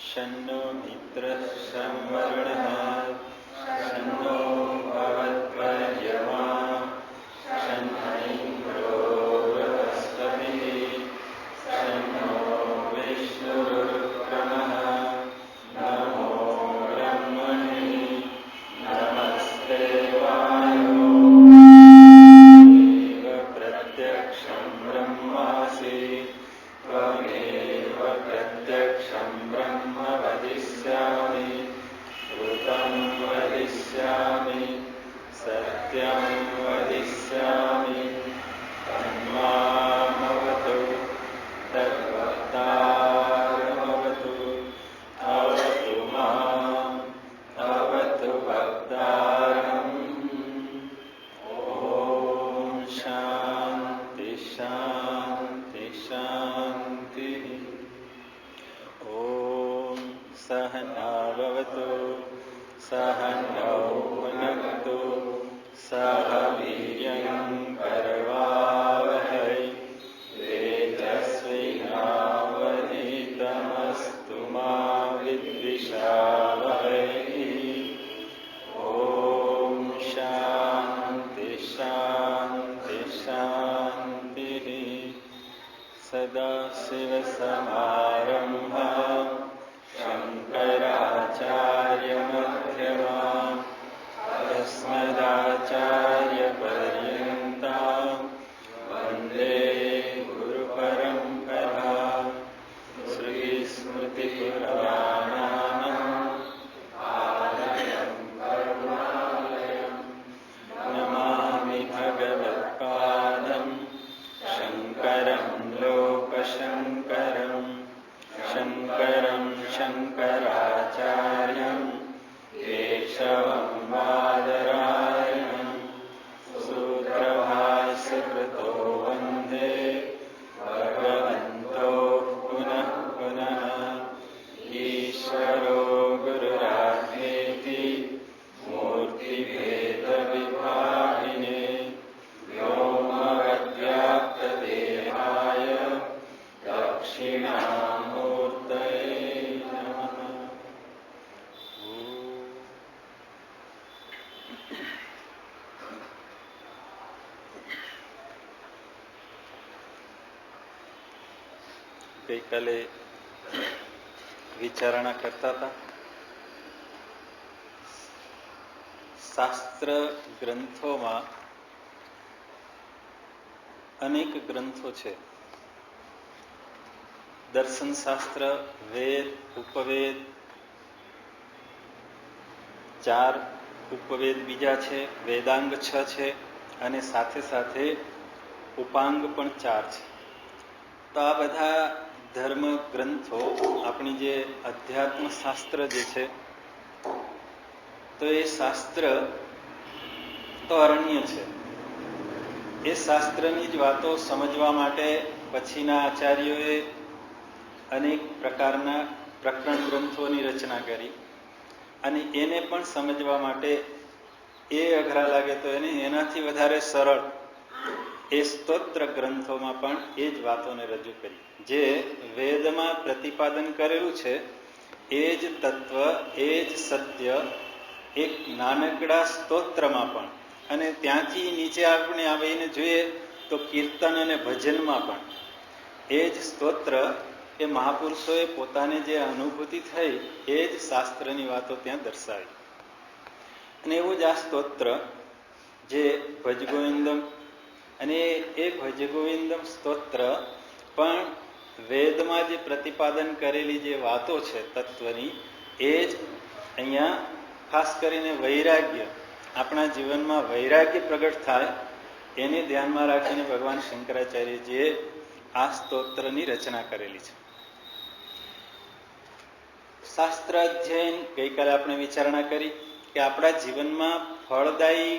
शन्नो मित्रः शं वरुणः शन्नो भवत्वर्यमा शन्नो इन्द्रो बृहस्पतिः शन्नो विष्णुरुक्रमः नमो ब्रह्मणे नमस्ते वायो त्वमेव प्रत्यक्षं ब्रह्मासि त्वमेव प्रत्यक्षं ब्रह्म वदिष्यामि ऋतं वदिष्यामि सत्यं वदिष्यामि तन्मामवतु तद्वक्तारमवतु अवतु माम् अवतु वक्तारम् ॐ शान्ति शान्ति शान्तिः ॐ सहनाववतु सहनौ भुनक्तु सह वीर्यं करवावहै तेजस्विनावधीतमस्तु मा विद्विषावहै ॐ शान्ति शान्ति शान्तिः सदाशिवसमारम्भां शङ्कराचार्यमध्यमाम् अस्मदाचार्यपर्यन्तां वन्दे गुरुपरम्परां श्रीस्मृतिपुराणानाम् आलयं करुणालयं नमामि भगवत्पादं शङ्करं लोकशङ्करं शङ्करं शङ्कराचार्यं केशवं बादरायणं सूत्रभाष्यकृतो वन्दे भगवन्तो पुनः पुनः ईश्वरो गुरुरात्मेति मूर्तिभेदविभागिने व्योमवद्व्याप्तदेहाय दक्षिणामूर्तये नमः। ગઈકાલે વિચારણા કરતા હતા. શાસ્ત્ર ગ્રંથોમાં અનેક ગ્રંથો છે. દર્શનશાસ્ત્ર, વેદ, ઉપવેદ, 4 ઉપવેદ બીજા છે, વેદાંગ 6 છે અને સાથે સાથે ઉપાંગ પણ 4 છે. તો આ બધા ધર્મ ગ્રંથો આપણી જે અધ્યાત્મ શાસ્ત્ર જે છે તો એ શાસ્ત્ર તો અરણ્ય છે. એ શાસ્ત્રની જ વાતો સમજવા માટે પછીના આચાર્યોએ અનેક પ્રકારના પ્રકરણ ગ્રંથોની રચના કરી અને એને પણ સમજવા માટે એ અઘરા લાગે તો એને એનાથી વધારે સરળ એ સ્તોત્ર ગ્રંથોમાં પણ એ જ વાતોને રજૂ કરી. જે વેદમાં પ્રતિપાદન કરેલું છે એ જ તત્વ, એ જ સત્ય એક નાનકડા સ્તોત્રમાં પણ, અને ત્યાંથી નીચે આપણે આવીને જોઈએ તો કીર્તન અને ભજનમાં પણ એ જ સ્તોત્ર એ મહાપુરુષોએ પોતાને જે અનુભૂતિ થઈ એ જ શાસ્ત્રની વાતો ત્યાં દર્શાવી. અને એવું જ આ સ્તોત્ર જે ભજગોવિંદમ, અને એ ભજગોવિંદમ સ્તોત્ર પણ વેદમાં જે પ્રતિપાદન કરેલી જે વાતો છે તત્વની એ જ અહીંયા ખાસ કરીને વૈરાગ્ય, આપણા જીવનમાં વૈરાગ્ય પ્રગટ થાય એને ધ્યાનમાં રાખીને ભગવાન શંકરાચાર્યજીએ આ સ્તોત્રની રચના કરેલી છે. શાસ્ત્ર અધ્યયન ગઈકાલે આપણે વિચારણા કરી કે આપણા જીવનમાં ફળદાયી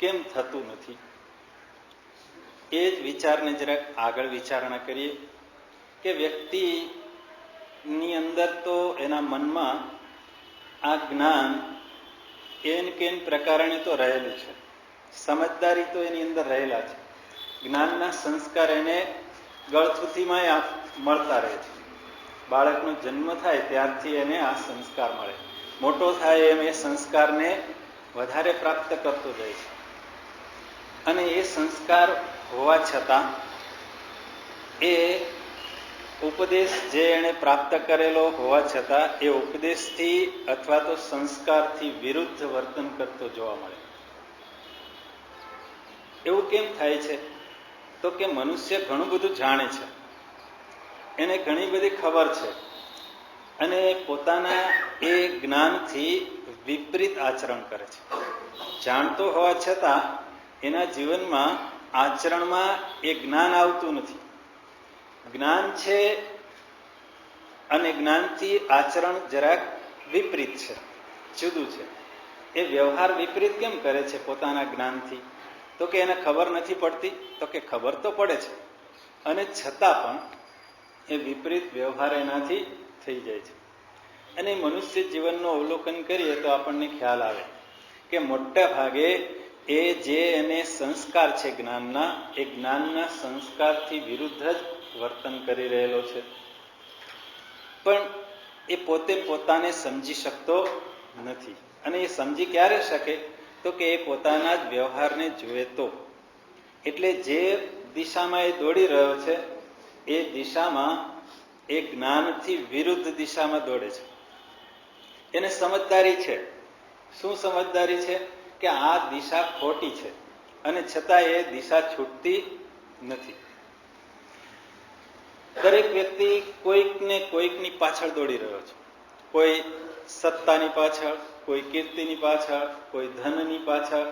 કેમ થતું નથી. એ જ વિચારને જરાક આગળ વિચારણા કરીએ કે વ્યક્તિની અંદર તો એના મનમાં આ જ્ઞાન એન કેન પ્રકારણે તો રહેલું છે, સમજદારી તો એની અંદર રહેલા છે, જ્ઞાનના સંસ્કાર એને ગળથુથીમાં મળતા રહે છે. બાળકનો જન્મ થાય ત્યારથી એને આ સંસ્કાર મળે. મોટો થાય એમ એ સંસ્કારને વધારે પ્રાપ્ત કરતો જાય છે. અને એ સંસ્કાર હોવા છતાં એ ઉપદેશ જે એણે પ્રાપ્ત કરેલો હોવા છતાં એ ઉપદેશથી અથવા તો સંસ્કારથી વિરુદ્ધ વર્તન કરતો જોવા મળે. એવું કેમ થાય છે? તો કે મનુષ્ય ઘણું બધું જાણે છે, એને ઘણી બધી ખબર છે, અને પોતાના એ જ્ઞાનથી વિપરીત આચરણ કરે છે. જાણતો હોવા છતાં એના જીવનમાં આચરણમાં એ જ્ઞાન આવતું નથી. જ્ઞાન છે અને જ્ઞાનથી આચરણ જરાક વિપરીત છે, જુદું છે. એ વ્યવહાર વિપરીત કેમ કરે છે પોતાના જ્ઞાનથી? તો કે એને ખબર નથી પડતી? તો કે ખબર તો પડે છે, અને છતાં પણ એ વિપરીત વ્યવહાર એનાથી થઈ જાય છે. અને મનુષ્ય જીવનનું અવલોકન કરીએ તો આપણને ખ્યાલ આવે કે મોટા ભાગે એ જે એને સંસ્કાર છે જ્ઞાનના, એ જ્ઞાનના સંસ્કારથી વિરુદ્ધ જ વર્તન કરી રહેલો છે. પણ એ પોતે પોતાને સમજી શકતો નથી. અને એ સમજી ક્યારે શકે? તો કે એ પોતાના જ વ્યવહારને જુએ તો. એટલે જે દિશામાં એ દોડી રહ્યો છે એ દિશામાં એ જ્ઞાનથી વિરુદ્ધ દિશામાં દોડે છે. એને સમજદારી છે. શું સમજદારી છે? કે આ દિશા ખોટી છે, અને છતાં એ દિશા છૂટતી નથી. દરેક વ્યક્તિ કોઈક ને કોઈકની પાછળ દોડી રહ્યો છે. કોઈ સત્તાની પાછળ, કોઈ કીર્તિની પાછળ, કોઈ ધનની પાછળ.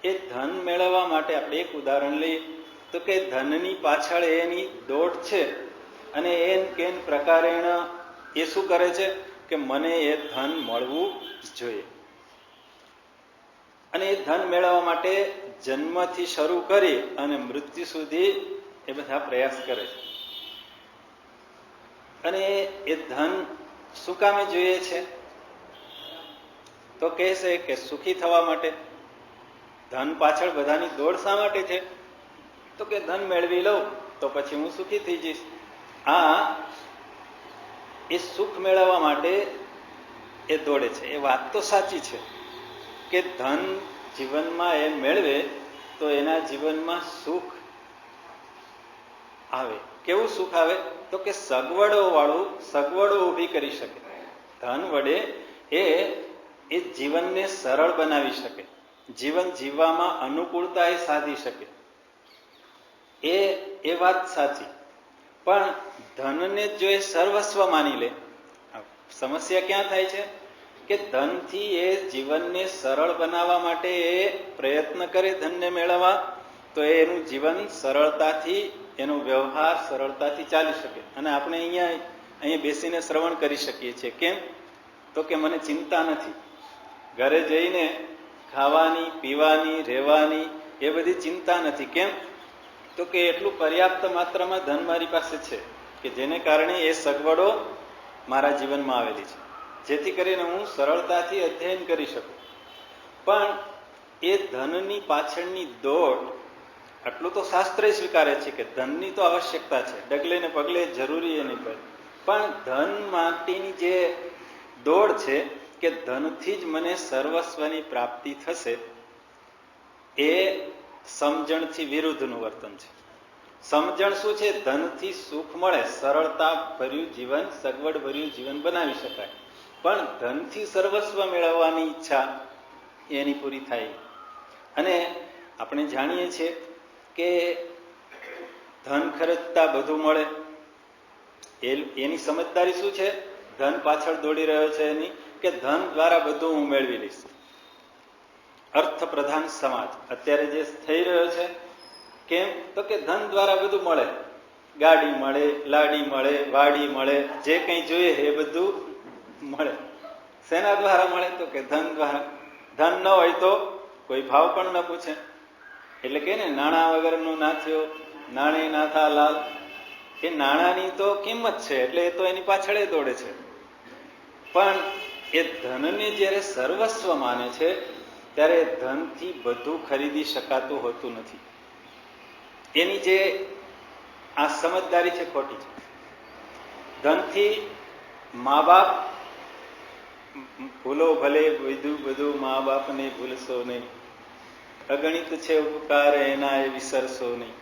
એ ધન મેળવવા માટે આપણે એક ઉદાહરણ લઈએ તો કે ધનની પાછળ એની દોડ છે, અને એન કેન પ્રકારે એ શું કરે છે કે મને એ ધન મળવું જોઈએ. અને એ ધન મેળવવા માટે જન્મથી શરૂ કરી અને મૃત્યુ સુધી એ બધા પ્રયાસ કરે છે. અને એ ધન શું કામે જોઈએ છે? તો કહેશે કે સુખી થવા માટે. ધન પાછળ બધાની દોડ શા માટે છે? તો કે ધન મેળવી લઉં તો પછી હું સુખી થઈ જઈશ. એ સુખ મેળવવા માટે એ દોડે છે. એ વાત તો સાચી છે કે ધન જીવનમાં એ મેળવે તો એના જીવનમાં સુખ આવે. કેવું સુખ આવે? તો કે સગવડો વાળું, સગવડો ઊભી કરી શકે. ધન વડે એ જીવનને સરળ બનાવી શકે, જીવન જીવવામાં અનુકૂળતા એ સાધી શકે. એ વાત સાચી. પણ ધનને જો એ સર્વસ્વ માની લે, સમસ્યા ક્યાં થાય છે કે ધનથી એ જીવનને સરળ બનાવવા માટે એ પ્રયત્ન કરે ધનને મેળવવા, તો એનું જીવન સરળતાથી, એનો વ્યવહાર સરળતાથી ચાલી શકે. અને આપણે અહીંયા બેસીને શ્રવણ કરી શકીએ છીએ. કેમ? તો કે મને ચિંતા નથી. ઘરે જઈને ખાવાની, પીવાની, રહેવાની એ બધી ચિંતા નથી. કેમ? તો કે એટલું પર્યાપ્ત માત્રામાં ધન મારી પાસે છે કે જેને કારણે એ સગવડો મારા જીવનમાં આવેલી છે, જેથી કરીને હું સરળતાથી અધ્યયન કરી શકું. પણ એ ધનની પાછળની દોડ, આટલું તો શાસ્ત્રએ સ્વીકારે છે કે ધનની તો આવશ્યકતા છે, ડગલે ને પગલે જરૂરી એની પર. પણ ધન માટેની જે દોડ છે કે ધનથી જ મને સર્વસ્વની પ્રાપ્તિ થશે, એ સમજણથી વિરુદ્ધનું વર્તન છે. સમજણ શું છે? ધનથી સુખ મળે, સરળતા ભર્યું જીવન, સગવડ ભર્યું જીવન બનાવી શકાય. પણ ધનથી સર્વસ્વ મેળવવાની ઈચ્છા એની પૂરી થાય. અને આપણે જાણીએ છીએ કે ધન ખર્ચતા બધું મળે. એની સમજદારી શું છે? ધન પાછળ દોડી રહ્યો છે એની કે ધન દ્વારા બધું હું મેળવી લઈશ. અર્થ પ્રધાન સમાજ અત્યારે જે થઈ રહ્યો છે. કેમ? તો કે ધન દ્વારા બધું મળે. ગાડી મળે, લાડી મળે, વાડી મળે, જે કંઈ જોઈએ એ બધું મળે. શેના દ્વારા મળે? તો કે ધન દ્વારા. ધન ન હોય તો કોઈ ભાવ પણ ન પૂછે. એટલે કે ને નાણાં વગરનો નાથ્યો, નાણે નાથા લાલ. એ નાણાંની તો કિંમત છે, એટલે એ તો એની પાછળ દોડે છે. પણ એ ધનને જ્યારે સર્વસ્વ માને છે ત્યારે ધનથી બધું ખરીદી શકાતું હોતું નથી. એની જે આ સમજદારી છે ખોટી છે. ધનથી મા બાપ ભૂલો ભલે બધું મા બાપને ભૂલશો નહીં, અગણિત છે ઉપકાર એના એ વિસરશો નહીં.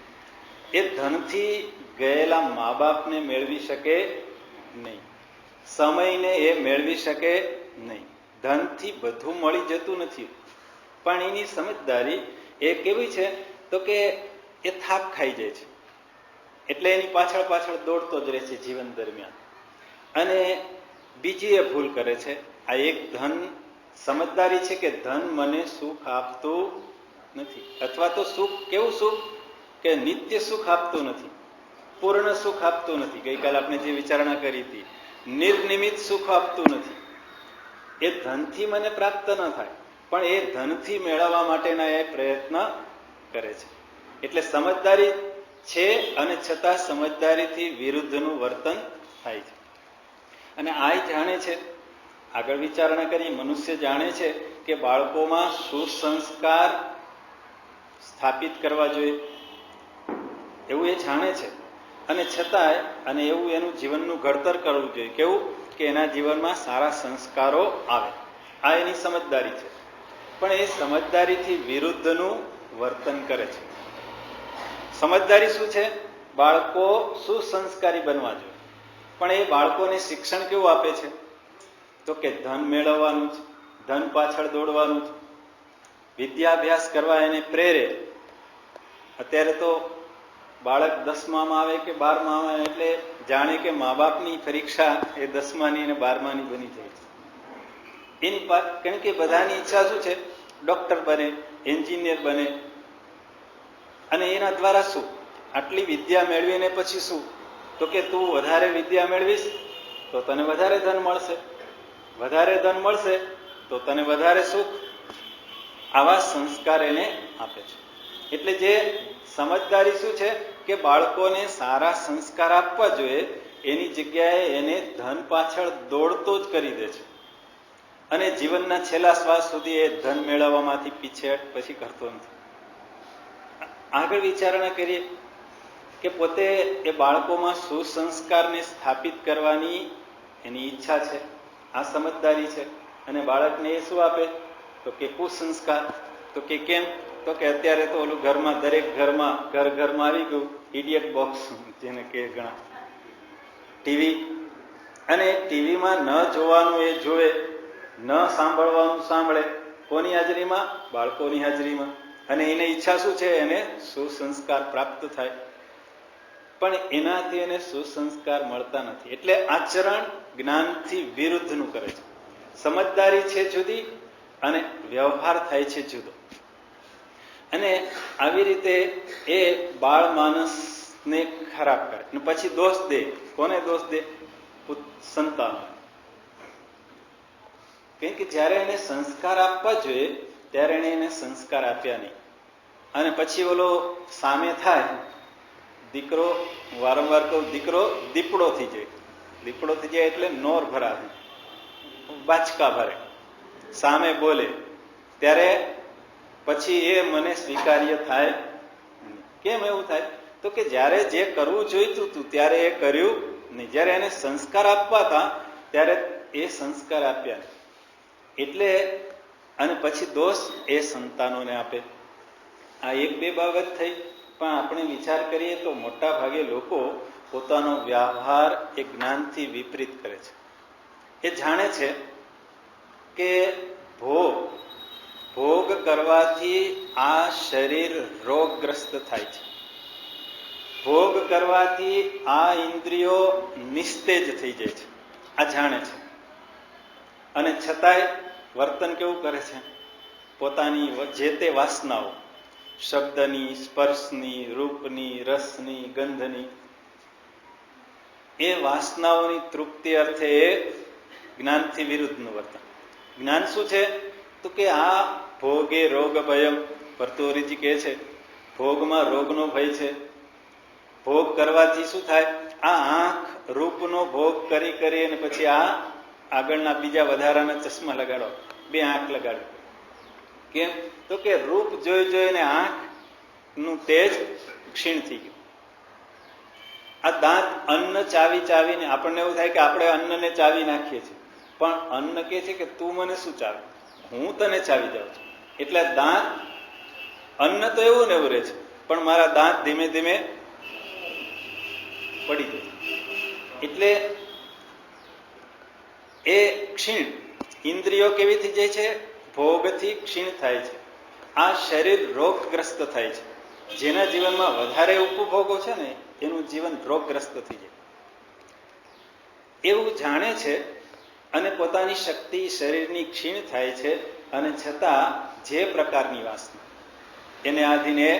એ ધનથી ગયેલા મા બાપને મેળવી શકે નહીં, સમયને એ મેળવી શકે નહીં. ધનથી બધું મળી જતું નથી, પણ એની સમજદારી એ કેવી છે તો કે એ થાક ખાઈ જાય છે, એટલે એની પાછળ પાછળ દોડતો જ રહે છે જીવન દરમિયાન. અને બીજી એ ભૂલ કરે છે, આ એક ધન સમજદારી છે કે ધન મને સુખ આપતું નથી, અથવા તો સુખ કેવું સુખ કે નિત્ય સુખ આપતું નથી, પૂર્ણ સુખ આપતું નથી. ગઈકાલે આપણે જે વિચારણા કરી હતી, નિર્નિમિત સુખ આપતું નથી. એ ધનથી મને પ્રાપ્ત ન થાય, પણ એ ધનથી મેળવવા માટેના એ પ્રયત્ન કરે છે. એટલે સમજદારી છે અને છતાં સમજદારીથી વિરુદ્ધનું વર્તન થાય છે. અને આ જાણે છે, આગળ વિચારણા કરી, મનુષ્ય જાણે છે કે બાળકોમાં સુસંસ્કાર સ્થાપિત કરવા જોઈએ, એવું એ જાણે છે. અને છતાંય અને એવું એનું જીવનનું ઘડતર કરવું જોઈએ. કેવું કે એના જીવનમાં સારા સંસ્કારો આવે, આ એની સમજદારી છે. પણ એ સમજદારીથી વિરુદ્ધનું વર્તન કરે છે. સમજદારી શું છે? બાળકો સુસંસ્કારી બનવા જોઈએ, પણ એ બાળકોને શિક્ષણ કેવું આપે છે તો કે ધન મેળવવાનું છે, ધન પાછળ દોડવાનું છે, વિદ્યાભ્યાસ કરવા એને પ્રેરે. અત્યારે તો બાળક 10મામાં આવે કે 12માં આવે એટલે જાણે કે મા બાપની પરીક્ષા એ 10માની અને 12માની બની જાય છે. એની કારણ કે બધાની ઈચ્છા શું છે? ડોક્ટર બને, એન્જિનિયર બને. અને એના દ્વારા શું? આટલી વિદ્યા મેળવીને પછી શું? તો કે તું વધારે વિદ્યા મેળવીશ તો તને વધારે ધન મળશે, વધારે ધન મળશે તો તને વધારે સુખ. આવા સંસ્કાર એને આપે છે. એટલે જે સમજદારી શું છે કે બાળકોને સારા સંસ્કાર આપવા જોઈએ, એની જગ્યાએ એને ધન પાછળ દોડતો જ કરી દે છે. અને જીવનના છેલ્લા શ્વાસ સુધી એ ધન મેળવવામાંથી પીછેહટ પછી કરતો નથી. આગળ વિચારણા કરીએ કે પોતે એ બાળકોમાં સુસંસ્કારને સ્થાપિત કરવાની એની ઈચ્છા છે, આ સમજદારી છે. અને બાળકને એ શું આપે તો કે કુસંસ્કાર. તો કે કેમ? તો કે અત્યારે તો ઓલું ઘરમાં, દરેક ઘરમાં ઘરમાં આવી ગયું ઇડિયટ બોક્સ, જેને કે ઘણા ટીવી. અને ટીવીમાં ન જોવાનું એ જોવે, ન સાંભળવાનું સાંભળે. કોની હાજરીમાં? બાળકોની હાજરીમાં. અને એને ઈચ્છા શું છે? એને સુસંસ્કાર પ્રાપ્ત થાય. પણ એનાથી એને સુસંસ્કાર મળતા નથી. એટલે આચરણ જ્ઞાનથી વિરુદ્ધનું કરે છે. સમજદારી છે જુદી અને વ્યવહાર થાય છે જુદો. અને આવી રીતે એ બાળ માનસને ખરાબ કરે અને પછી દોષ દે. કોને દોષ દે? સંતાનો. કેમ કે જ્યારે એને સંસ્કાર આપવા જોઈએ ત્યારે એને સંસ્કાર આપ્યા નહીં. અને પછી ઓલો સામે થાય દીકરો, વારંવાર કહું, દીકરો દીપડો થઈ જાય. દીપડો થઈ જાય એટલે નોર ભરાવે, બાચકા ભરે, સામે બોલે, ત્યારે પછી એ મને સ્વીકાર્ય થાય. કેમ એવું થાય? તો કે જ્યારે જે કરવું જોઈતું હતું ત્યારે એ કર્યું નહીં. જ્યારે એને સંસ્કાર આપવા હતા ત્યારે એ સંસ્કાર આપ્યા. એટલે અને પછી દોષ એ સંતાનોને આપે. આ એક બે બાબત થઈ. પણ આપણે વિચાર કરીએ તો મોટા ભાગે લોકો પોતાનો વ્યવહાર એ જ્ઞાનથી વિપરીત કરે છે. એ જાણે છે કે ભોગ કરવાથી આ શરીર રોગગ્રસ્ત થાય છે, ભોગ કરવાથી આ ઇન્દ્રિયો નિસ્તેજ થઈ જાય છે. આ જાણે છે. અને છતાંય વર્તન કેવું કરે છે? પોતાની જે તે વાસનાઓ, શબ્દની, સ્પર્શની, રૂપની, રસની, ગંધની, એ વાસનાઓની તૃપ્તિ અર્થે એ જ્ઞાનથી વિરુદ્ધનું વર્તન. જ્ઞાન શું છે? તો કે આ ભોગે રોગ ભયમ, ભર્તૃહરિજી કહે છે ભોગમાં રોગનો ભય છે. ભોગ કરવાથી શું થાય? આ આંખ રૂપનો ભોગ કરી કરી અને પછી આ આગળના બીજા વધારાના ચશ્મા લગાડો, બે આંખ લગાડો. કેમ? તો કે રૂપ જોઈ જોઈને આંખનું તેજ ક્ષીણ થઈ ગયું. આ દાંત અન્ન ચાવી ચાવીને આપણને એવું થાય કે આપણે અન્નને ચાવી નાખીએ છીએ, પણ અન્ન કે છે કે તું મને શું ચાવી, હું તને ચાવી જાઉં છું. એટલે દાંત, અન્ન તો એવું ને એવું રહે છે, પણ મારા દાંત ધીમે ધીમે પડી જાય. એટલે એ ક્ષીણ, ઇન્દ્રિયો કેવી થઈ જાય છે? ભોગથી ક્ષીણ થાય છે. આ શરીર રોગગ્રસ્ત થાય છે. જેના જીવનમાં વધારે ઉપભોગો છે ને એનું જીવન રોગગ્રસ્ત થઈ જાય એવું જાણે છે, અને પોતાની શક્તિ શરીરની ક્ષીણ થાય છે, અને છતાં જે પ્રકારની વાસના એને આધીને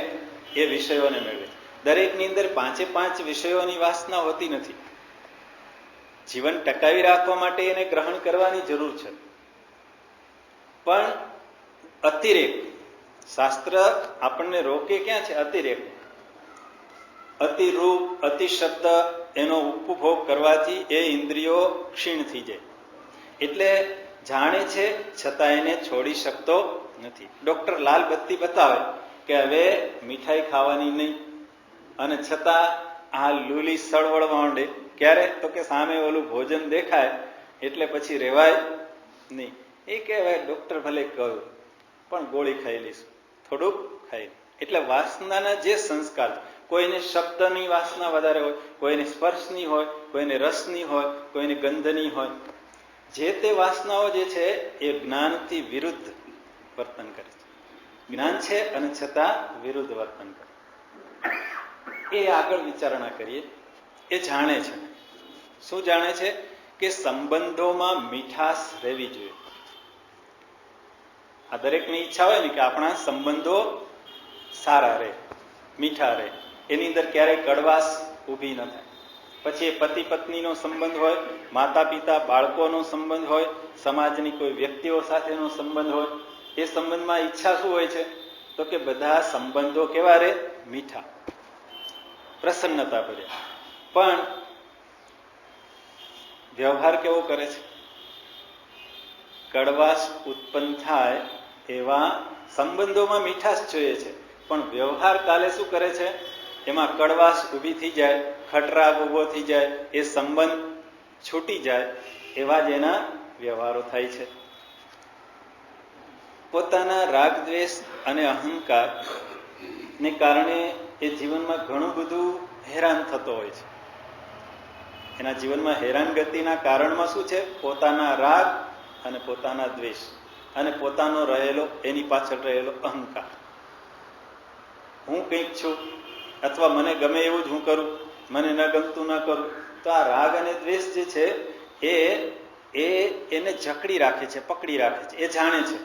એ વિષયોને મેળવે છે. દરેકની અંદર 5 વિષયોની વાસના હોતી નથી. જીવન ટકાવી રાખવા માટે એને ગ્રહણ કરવાની જરૂર છે, પણ અતિરેક, શાસ્ત્ર આપણને રોકે ક્યાં છે? અતિરેક. અતિરૂપ, અતિ શબ્દ એનો ઉપભોગ કરવાથી એ ઇન્દ્રિયો ક્ષીણ થઈ જાય. એટલે જાણે છે છતાં એને છોડી શકતો નથી. ડોક્ટર લાલ બત્તી બતાવે કે હવે મીઠાઈ ખાવાની નહીં, અને છતાં આ લૂલી સળવળવા માંડે. ક્યારે? તો કે સામે ઓલું ભોજન દેખાય એટલે પછી રહેવાય નહીં. એ કહેવાય ડોક્ટર ભલે કહ્યું પણ ગોળી ખાઈ લઈશું, થોડુંક ખાઈ. એટલે વાસનાના જે સંસ્કાર, કોઈને શબ્દની વાસના વધારે હોય, કોઈને સ્પર્શની હોય, કોઈને રસની હોય, કોઈને ગંધની હોય. જે તે વાસનાઓ જે છે એ જ્ઞાનથી વિરુદ્ધ વર્તન કરે છે. જ્ઞાન છે અને છતાં વિરુદ્ધ વર્તન કરે. એ આગળ વિચારણા કરીએ. એ જાણે છે. શું જાણે છે? કે સંબંધોમાં મીઠાશ રહેવી જોઈએ. આ દરેકની ઈચ્છા હોય ને કે આપણા સંબંધો સારા રહે, મીઠા રહે, એની અંદર ક્યારેય કડવાશ ઊભી ન થાય. પછી એ પતિ પત્નીનો સંબંધ હોય, માતા પિતા બાળકોનો સંબંધ હોય, સમાજની કોઈ વ્યક્તિઓ સાથેનો સંબંધ હોય, એ સંબંધમાં ઈચ્છા શું હોય છે? તો કે બધા સંબંધો કેવા રહે? મીઠા, પ્રસન્નતા ભર્યા. પણ વ્યવહાર કેવો કરે છે? કડવાશ ઉત્પન્ન થાય એવા સંબંધોમાં મીઠાશ જોઈએ છે, પણ વ્યવહાર કાલે શું કરે છે? એમાં કડવાશ ઊભી થઈ જાય, ખટરાગ ઊભો થઈ જાય, એ સંબંધ છૂટી જાય, એવા જ એના વ્યવહારો થાય છે. પોતાના રાગ દ્વેષ અને અહંકાર ને કારણે એ જીવનમાં ઘણું બધું હેરાન થતો હોય છે. એના જીવનમાં હેરાનગતિના કારણમાં શું છે? પોતાના રાગ અને પોતાના દ્વેષ, અને પોતાનો રહેલો, એની પાછળ રહેલો અહંકાર. હું કંઈક છું, અથવા મને ગમે એવું જ હું કરું, મને ન ગમતું ન કરું. તો આ રાગ અને દ્વેષ જે છે એને જકડી રાખે છે, પકડી રાખે છે. એ જાણે છે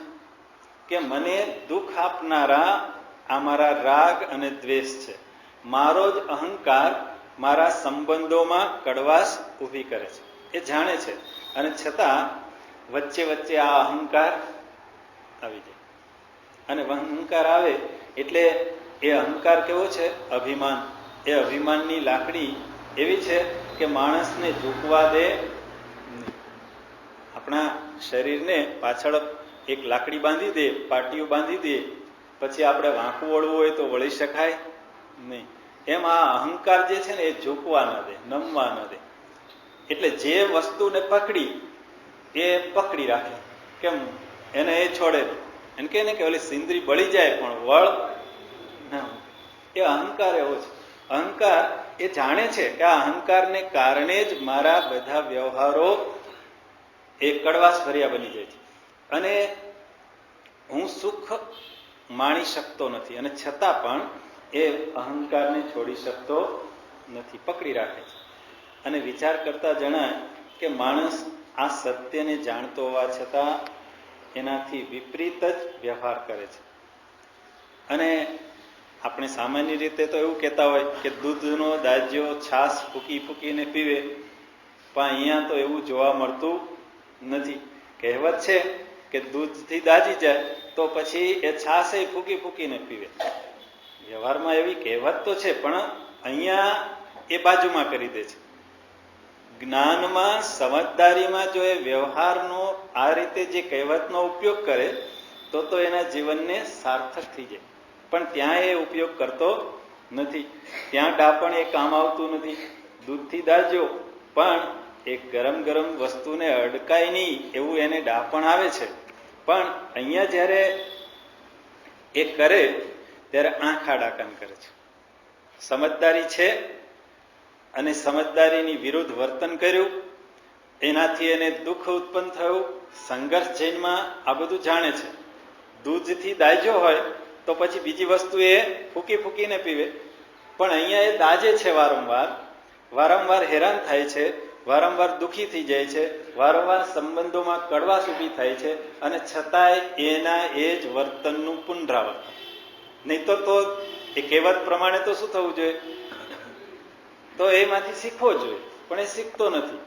કે મને દુઃખ આપનારા આ મારા રાગ અને દ્વેષ છે. મારો જ અહંકાર મારા સંબંધોમાં કડવાશ ઊભી કરે છે. એ જાણે છે, અને છતાં વચ્ચે વચ્ચે આ અહંકાર આવી જાય. અને અહંકાર આવે એટલે એ અહંકાર કેવો છે? અભિમાન. એ અભિમાનની લાકડી એવી છે કે માણસને ઝૂકવા દે નહીં. આપણા શરીરને પાછળ એક લાકડી બાંધી દે, પાટીઓ બાંધી દે, પછી આપણે વાંકું વળવું હોય તો વળી શકાય નહીં. એમ આ અહંકાર જે છે ને એ ઝૂકવા ન દે, નમવા ન દે. એટલે જે વસ્તુને પકડી એ પકડી રાખે. કેમ? એને એ છોડે નહીં. એને કહે ને કે ઓલી સિંદરી બળી જાય પણ વળ ના. એ અહંકાર એવો છે. અહંકાર એ જાણે છે કે આ અહંકારને કારણે જ મારા બધા વ્યવહારો એ કડવાશ ભર્યા બની જાય છે, અને હું સુખ માણી શકતો નથી, અને છતાં પણ એ અહંકારને છોડી શકતો નથી, પકડી રાખે છે. અને વિચાર કરતા જણાય કે માણસ આ સત્યને જાણતો હોવા છતાં એનાથી વિપરીત જ વ્યવહાર કરે છે. અને આપણે સામાન્ય રીતે તો એવું કહેતા હોય કે દૂધનો દાજ્યો છાશ ફૂકી ફૂકીને પીવે, પણ અહીંયા તો એવું જોવા મળતું નથી. કહેવત છે કે દૂધથી દાજી જાય તો પછી એ છાશ એ ફૂકી ફૂકીને પીવે. વ્યવહારમાં એવી કહેવત તો છે, પણ અહીંયા એ બાજુમાં કરી દે છે. જ્ઞાનમાં, સમજદારીમાં જો એ વ્યવહારનો આ રીતે જે કહેવતનો ઉપયોગ કરે તો એના જીવનને સાર્થક થઈ જાય. પણ ત્યાં એ ઉપયોગ કરતો નથી. ત્યાં ડાપણ એ કામ આવતું નથી. દૂધથી દાજો, પણ એ ગરમ ગરમ વસ્તુને અડકાય નહીં એવું એને ડાપણ આવે છે. પણ અહીંયા જ્યારે એ કરે ત્યારે આંખ આડાકાન કરે છે. સમજદારી છે અને સમજદારીની વિરુદ્ધ વર્તન કર્યું, એનાથી એને દુઃખ ઉત્પન્ન થયું, સંઘર્ષ જૈનમાં આ બધું જાણે છે. દૂધથી દાજ્યો હોય તો પછી બીજી વસ્તુ એ ફૂંકી ફૂંકીને પીવે, પણ અહીંયા એ દાજે છે, વારંવાર હેરાન થાય છે, વારંવાર દુઃખી થઈ જાય છે, વારંવાર સંબંધોમાં કડવાશ ઊભી થાય છે, અને છતાંય એના એ જ વર્તનનું પુનરાવર્તન. નહીં તો એ કહેવત પ્રમાણે તો શું થવું જોઈએ, તો એમાંથી શીખવો જોઈએ, પણ એ શીખતો નથી,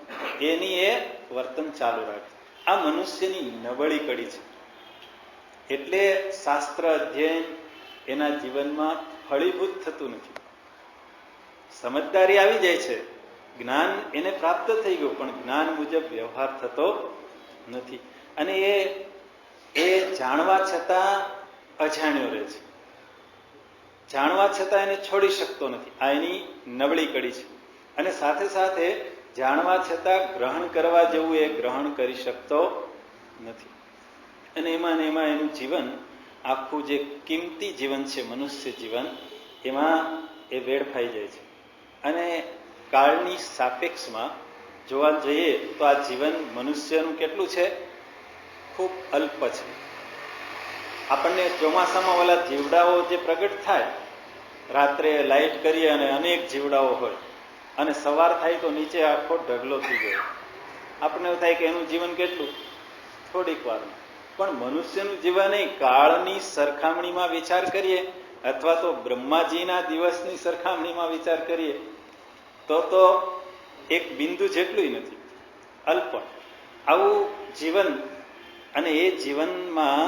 એની એ વર્તન ચાલુ રાખે. આ મનુષ્યની નબળી કડી છે. એટલે શાસ્ત્ર અધ્યયન એના જીવનમાં ફળીભૂત થતું નથી. સમજદારી આવી જાય છે, જ્ઞાન એને પ્રાપ્ત થઈ ગયું, પણ જ્ઞાન મુજબ વ્યવહાર થતો નથી, અને એ જાણવા છતાં અજાણ્યો રહે છે, જાણવા છતાં એને છોડી શકતો નથી. આ એની નબળી કડી છે. અને સાથે સાથે જાણવા છતાં ગ્રહણ કરવા જેવું એ ગ્રહણ કરી શકતો નથી, અને એમાં એનું જીવન આખું જે કિંમતી જીવન છે મનુષ્ય જીવન, એમાં એ વેડફાઈ જાય છે. અને કાળની સાપેક્ષમાં જોવા જઈએ તો આ જીવન મનુષ્યનું કેટલું છે, ખૂબ અલ્પ છે. આપણને ચોમાસામાં ઓલા જીવડાઓ જે પ્રગટ થાય, રાત્રે લાઇટ કરીએ અને અનેક જીવડાઓ હોય, અને સવાર થાય તો નીચે આખો ઢગલો થઈ ગયો, આપણને એવું થાય કે એનું જીવન કેટલું, થોડીક વારનું. પણ મનુષ્યનું જીવન એ કાળની સરખામણીમાં વિચાર કરીએ, અથવા તો બ્રહ્માજીના દિવસની સરખામણીમાં વિચાર કરીએ તો એક બિંદુ જેટલું નથી, અલ્પ આવું જીવન. અને એ જીવનમાં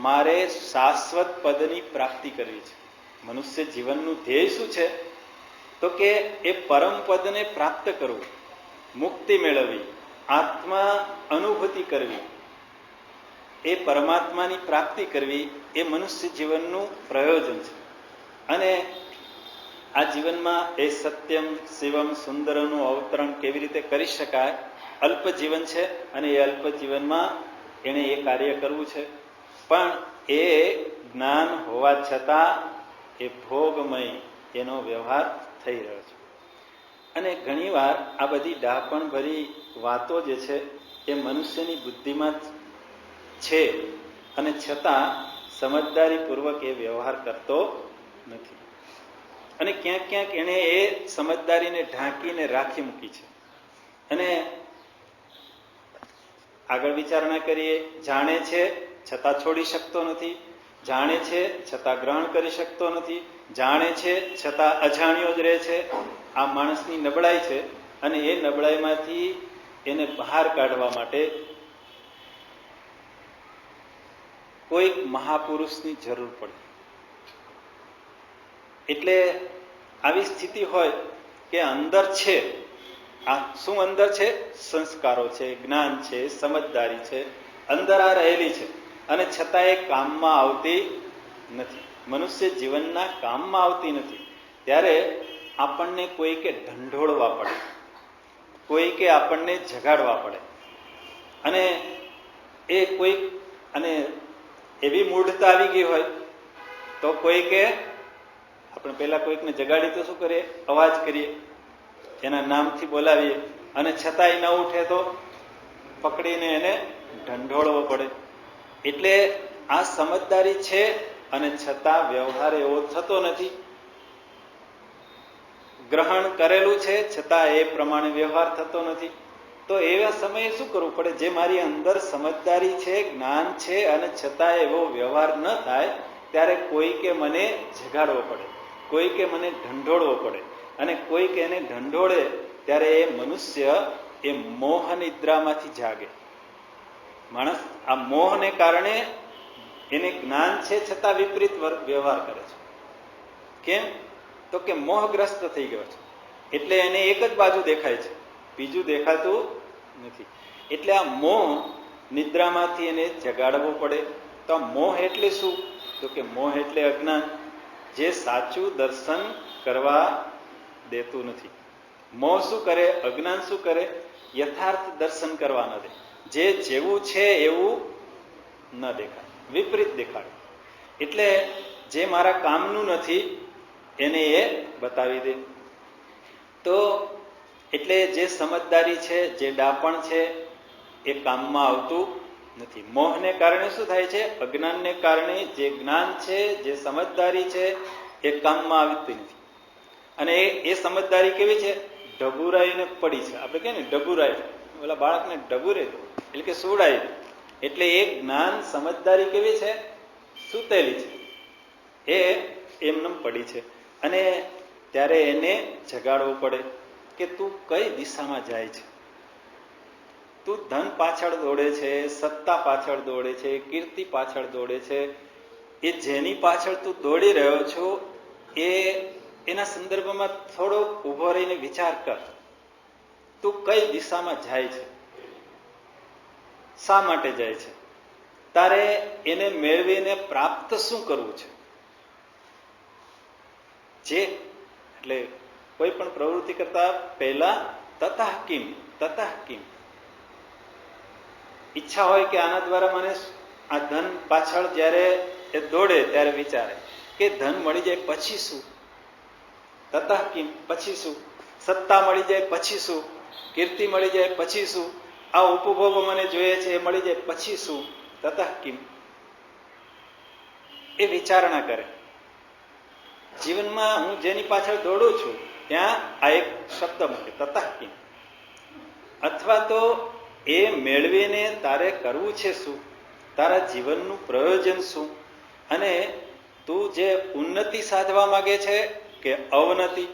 મારે શાશ્વત પદની પ્રાપ્તિ કરવી છે. મનુષ્ય જીવનનું ધ્યેય શું છે, તો કે એ પરમ પદને પ્રાપ્ત કરવું, મુક્તિ મેળવવી, આત્મા અનુભૂતિ કરવી, એ પરમાત્માની પ્રાપ્તિ કરવી, એ મનુષ્ય જીવનનું પ્રયોજન છે. અને આ જીવનમાં એ સત્યમ શિવમ સુંદરનું અવતરણ કેવી રીતે કરી શકાય, અલ્પ જીવન છે, અને એ અલ્પ જીવનમાં એણે એ કાર્ય કરવું છે. પણ એ જ્ઞાન હોવા છતાં એ ભોગમય એનો વ્યવહાર થઈ રહ્યો છે. અને ઘણીવાર આ બધી ડાપણભરી વાતો જે છે એ મનુષ્યની બુદ્ધિમાં છે, અને છતાં સમજદારીપૂર્વક એ વ્યવહાર કરતો નથી. અને ક્યાંક ક્યાંક એણે એ સમજદારીને ઢાંકીને રાખી મૂકી છે. અને આગળ વિચારણા કરીએ, જાણે છે છતાં છોડી શકતો નથી, જાણે છે છતાં ગ્રહણ કરી શકતો નથી, જાણે છે છતાં અજાણ્યો જ રહે છે. આ માણસની નબળાઈ છે, અને એ નબળાઈમાંથી એને બહાર કાઢવા માટે કોઈક મહાપુરુષની જરૂર પડે. એટલે આવી સ્થિતિ હોય કે અંદર છે, આ શું અંદર છે, સંસ્કારો છે, જ્ઞાન છે, સમજદારી છે, અંદર આ રહેલી છે, અને છતાં એ કામમાં આવતી નથી, મનુષ્ય જીવનના કામમાં આવતી નથી. ત્યારે આપણને કોઈકે ઢંઢોળવા પડે, કોઈકે આપણને જગાડવા પડે. અને એ કોઈક, અને એવી મૂઢતા આવી ગઈ હોય તો કોઈકે, આપણે પેલા કોઈકને જગાડી તો શું કરીએ, અવાજ કરીએ, એના નામથી બોલાવીએ, અને છતાંય ન ઉઠે તો પકડીને એને ઢંઢોળવો પડે. એટલે આ સમજદારી છે, અને છતાં વ્યવહાર એવો થતો નથી. ગ્રહણ કરેલું છે, છતાં એ પ્રમાણે વ્યવહાર થતો નથી. તો એવા સમયે શું કરવું પડે, જે મારી અંદર સમજદારી છે, જ્ઞાન છે, અને છતાં એવો વ્યવહાર ન થાય, ત્યારે કોઈકે મને જગાડવો પડે, કોઈકે મને ઢંઢોળવો પડે. અને કોઈક એને ઢંઢોળે ત્યારે એ મનુષ્ય એ મોહ નિદ્રામાંથી જાગે. માણસ આ મોહને કારણે એને જ્ઞાન છે છતાં વિપરીત વ્યવહાર કરે છે. કેમ? તો કે મોહગ્રસ્ત થઈ ગયો છે, એટલે એને એક જ બાજુ દેખાય છે, બીજું દેખાતું નથી. એટલે આ મોહ નિદ્રામાંથી એને જગાડવો પડે. તો આ મોહ એટલે શું? તો કે મોહ એટલે અજ્ઞાન, જે સાચું દર્શન કરવા દેતું નથી. મોહ શું કરે? અજ્ઞાન શું કરે? યથાર્થ દર્શન કરવા ન દે. જે જેવું છે એવું ન દેખાય, વિપરીત દેખાડે. એટલે જે મારા કામનું નથી એને એ બતાવી દે. તો એટલે જે સમજદારી છે, જે ડાપણ છે, એ કામમાં આવતું નથી. મોહને કારણે શું થાય છે? અજ્ઞાનને કારણે જે જ્ઞાન છે, જે સમજદારી છે, એ કામમાં આવતી નથી. અને એ સમજદારી કેવી છે? ડબુરાઈને પડી છે. આપણે કહે ને ડબુરાય, ઓલા બાળકને ડબુરે એટલે કે સુવડાય. એટલે એ જ્ઞાન સમજદારી કેવી છે? સૂતેલી છે. એ એમનેમ પડી છે. અને ત્યારે એને જગાડવું પડે કે તું કઈ દિશામાં જાય છે. તું ધન પાછળ દોડે છે, સત્તા પાછળ દોડે છે, કીર્તિ પાછળ દોડે છે. એ જેની પાછળ તું દોડી રહ્યો છો એના સંદર્ભમાં થોડો ઊભો રહીને વિચાર કર. તું કઈ દિશામાં જાય છે, શા માટે જાય છે, તારે એને મેળવીને પ્રાપ્ત શું કરવું છે. જે એટલે કોઈ પણ પ્રવૃત્તિ કરતા પહેલા તતઃ કિમ, તતઃ કિમ. ઈચ્છા હોય કે આના દ્વારા મને આ ધન પાછળ જ્યારે એ દોડે ત્યારે વિચારે કે ધન મળી જાય પછી શું, તતઃ કિમ, પછી શું, સત્તા મળી જાય પછી શું, કીર્તિ મળી જાય પછી શું, આ ઉપભોગો મને જોઈએ છે એ મળી જાય પછી શું, તતઃ કિમ. એ વિચારણા કરે. જીવનમાં હું જેની પાછળ દોડું છું ત્યાં આ એક શબ્દ મૂકે, તતઃ કિમ. અથવા તો એ મેળવીને તારે કરવું છે શું, તારા જીવનનું પ્રયોજન શું, અને તું જે ઉન્નતિ સાધવા માંગે છે કે અવનતિ,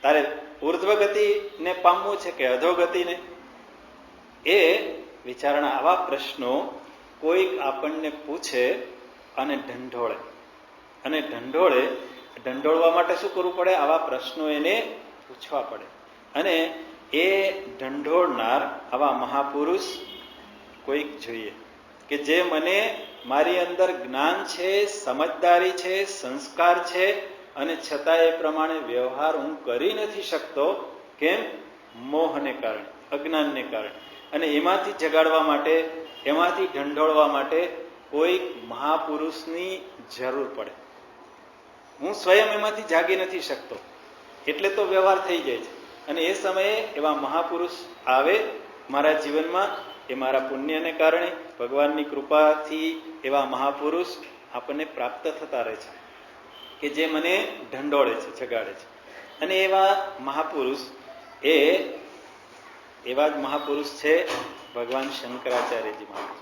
તારે ઉર્ધ્વ ગતિને પામવું છે કે અધોગતિને, એ વિચારણા. આવા પ્રશ્નો કોઈક આપણને પૂછે અને ઢંઢોળે. અને ઢંઢોળવા માટે શું કરવું પડે? આવા પ્રશ્નો એને પૂછવા પડે. અને એ ઢંઢોળનાર આવા મહાપુરુષ કોઈક જોઈએ કે જે મને મારી અંદર જ્ઞાન છે, સમજદારી છે, સંસ્કાર છે, અને છતાં એ પ્રમાણે વ્યવહાર હું કરી નથી શકતો. કેમ? મોહને કારણે, અજ્ઞાનને કારણે. અને એમાંથી જગાડવા માટે, એમાંથી ઢંઢોળવા માટે કોઈક મહાપુરુષની જરૂર પડે. હું સ્વયં એમાંથી જાગી નથી શકતો, એટલે તો વ્યવહાર થઈ જાય છે. અને એ સમયે એવા મહાપુરુષ આવે મારા જીવનમાં. એ મારા પુણ્યને કારણે, ભગવાનની કૃપાથી એવા મહાપુરુષ આપણને પ્રાપ્ત થતા રહે છે કે જે મને ઢંઢોળે છે, જગાડે છે. અને એવા મહાપુરુષ એવા જ મહાપુરુષ છે ભગવાન શંકરાચાર્યજી મહારાજ.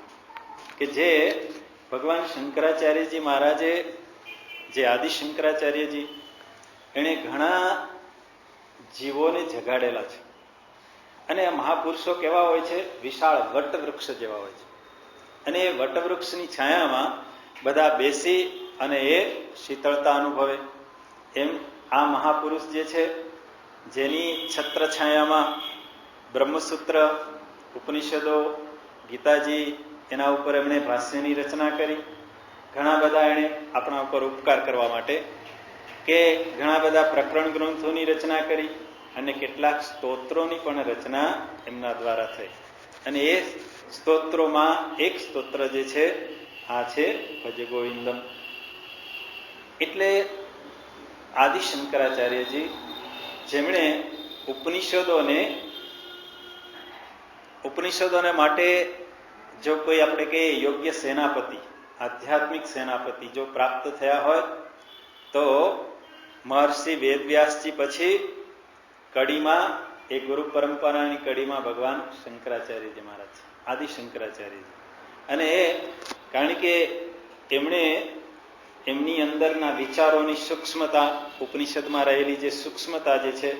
કે જે ભગવાન શંકરાચાર્યજી મહારાજે, જે આદિ શંકરાચાર્યજી, એણે ઘણા જીવોને જગાડેલા છે. અને આ મહાપુરુષો કેવા હોય છે? વિશાળ વટવૃક્ષ જેવા હોય છે. અને એ વટવૃક્ષની છાયામાં બધા બેસી અને એ શીતળતા અનુભવે. એમ આ મહાપુરુષ જે છે, જેની છત્ર છાયામાં બ્રહ્મસૂત્ર, ઉપનિષદો, ગીતાજી, એના ઉપર એમણે ભાષ્યની રચના કરી. ઘણા બધા એણે આપણા ઉપર ઉપકાર કરવા માટે કે ઘણા બધા પ્રકરણ ગ્રંથોની રચના કરી. અને કેટલાક સ્તોત્રોની પણ રચના એમના દ્વારા થઈ. અને એ સ્તોત્રોમાં એક સ્તોત્ર જે છે આ છે ભજ ગોવિંદમ. એટલે આદિ શંકરાચાર્યજી, જેમણે ઉપનિષદોને માટે જો કોઈ આપણે કહીએ યોગ્ય સેનાપતિ, આધ્યાત્મિક સેનાપતિ જો પ્રાપ્ત થયા હોય તો મહર્ષિ વેદવ્યાસજી પછી કડીમાં, એ ગુરુ પરંપરાની કડીમાં ભગવાન શંકરાચાર્યજી મહારાજ છે, આદિ શંકરાચાર્યજી. અને એ કારણ કે એમણે એમની અંદરના વિચારોની સૂક્ષ્મતા, ઉપનિષદમાં રહેલી જે સૂક્ષ્મતા જે છે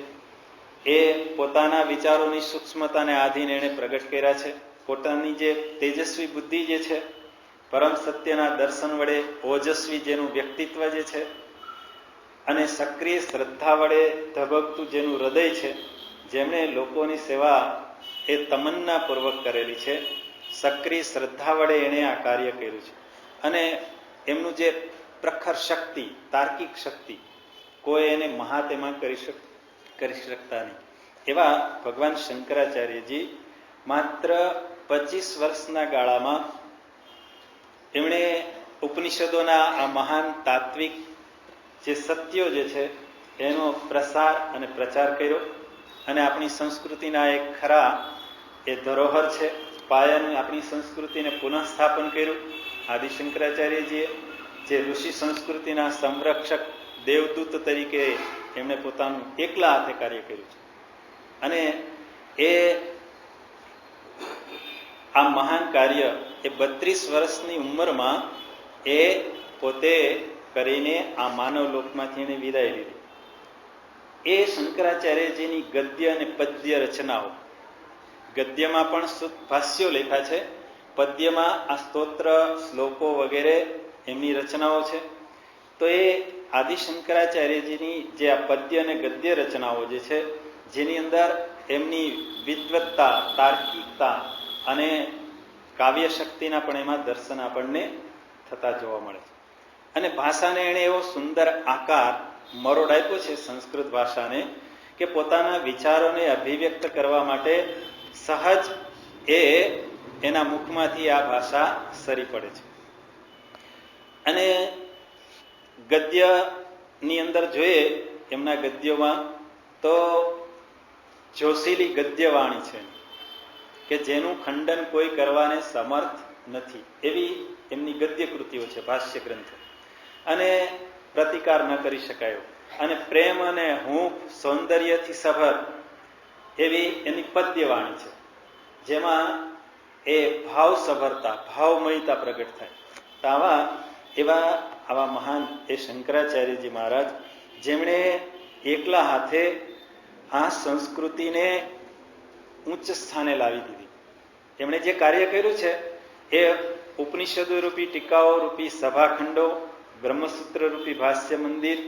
એ પોતાના વિચારોની સૂક્ષ્મતાને આધીન એણે પ્રગટ કર્યા છે. પોતાની જે તેજસ્વી બુદ્ધિ જે છે, પરમ સત્યના દર્શન વડે ઓજસ્વી જેનું વ્યક્તિત્વ જે છે, અને સક્રિય શ્રદ્ધા વડે ધબકતું જેનું હૃદય છે, જેમણે લોકોની સેવા એ તમન્નાપૂર્વક કરેલી છે, સક્રિય શ્રદ્ધા વડે એણે આ કાર્ય કર્યું છે. અને એમનું જે પ્રખર શક્તિ, તાર્કિક શક્તિ, કોઈ એને મહાત એમાં કરી શકે કરી શકતા નહીં. એવા ભગવાન શંકરાચાર્યજી માત્ર 25 વર્ષના ગાળામાં એમણે ઉપનિષદોના આ મહાન તાત્વિક જે સત્યો જે છે એનો પ્રસાર અને પ્રચાર કર્યો અને આપણી સંસ્કૃતિના એક ખરા એ ધરોહર છે, પાયાનું આપણી સંસ્કૃતિને પુનઃસ્થાપન કર્યું. આદિશંકરાચાર્યજીએ જે ઋષિ સંસ્કૃતિના સંરક્ષક દેવદૂત તરીકે એમણે પોતાનું એકલા હાથે કાર્ય કર્યું છે. અને એ આ મહાન કાર્ય એ 32 વર્ષની ઉંમરમાં એ પોતે કરીને આ માનવ લોકમાંથી એને વિદાય લીધી. એ શંકરાચાર્યજીની ગદ્ય અને પદ્ય રચનાઓ, ગદ્યમાં પણ શુદ્ધ ભાષ્યો લખ્યા છે, પદ્યમાં આ સ્તોત્ર શ્લોકો વગેરે એમની રચનાઓ છે. તો એ આદિશંકરાચાર્યજીની જે આ પદ્ય અને ગદ્ય રચનાઓ જે છે, જેની અંદર એમની વિદ્વત્તા, તાર્કિકતા અને કાવ્ય શક્તિના પણ એમાં દર્શન આપણને થતા જોવા મળે છે. અને ભાષાને એણે એવો સુંદર આકાર મરોડ આપ્યો છે સંસ્કૃત ભાષાને કે પોતાના વિચારોને અભિવ્યક્ત કરવા માટે સહજ એના મુખમાંથી આ ભાષા સરી પડે છે. અને ગદ્યની અંદર જોઈએ એમના ગદ્યોમાં તો જોશીલી ગદ્યવાણી છે કે જેનું ખંડન કોઈ કરવાને સમર્થ નથી, એવી એમની ગદ્ય કૃતિઓ છે, ભાષ્ય ગ્રંથો. અને પ્રતિકાર ન કરી શકાયો અને પ્રેમ અને હૂંફ સૌંદર્યથી સભર એવી એની પદ્યવાણી છે, જેમાં એ ભાવ સભરતા, ભાવમયતા પ્રગટ થાય. તો આવા મહાન એ શંકરાચાર્યજી મહારાજ જેમણે એકલા હાથે આ સંસ્કૃતિને ઉચ્ચ સ્થાને લાવી દીધી. એમણે જે કાર્ય કર્યું છે એ ઉપનિષદો રૂપી ટીકાઓ રૂપી સભાખંડો, બ્રહ્મસૂત્ર રૂપી ભાષ્ય મંદિર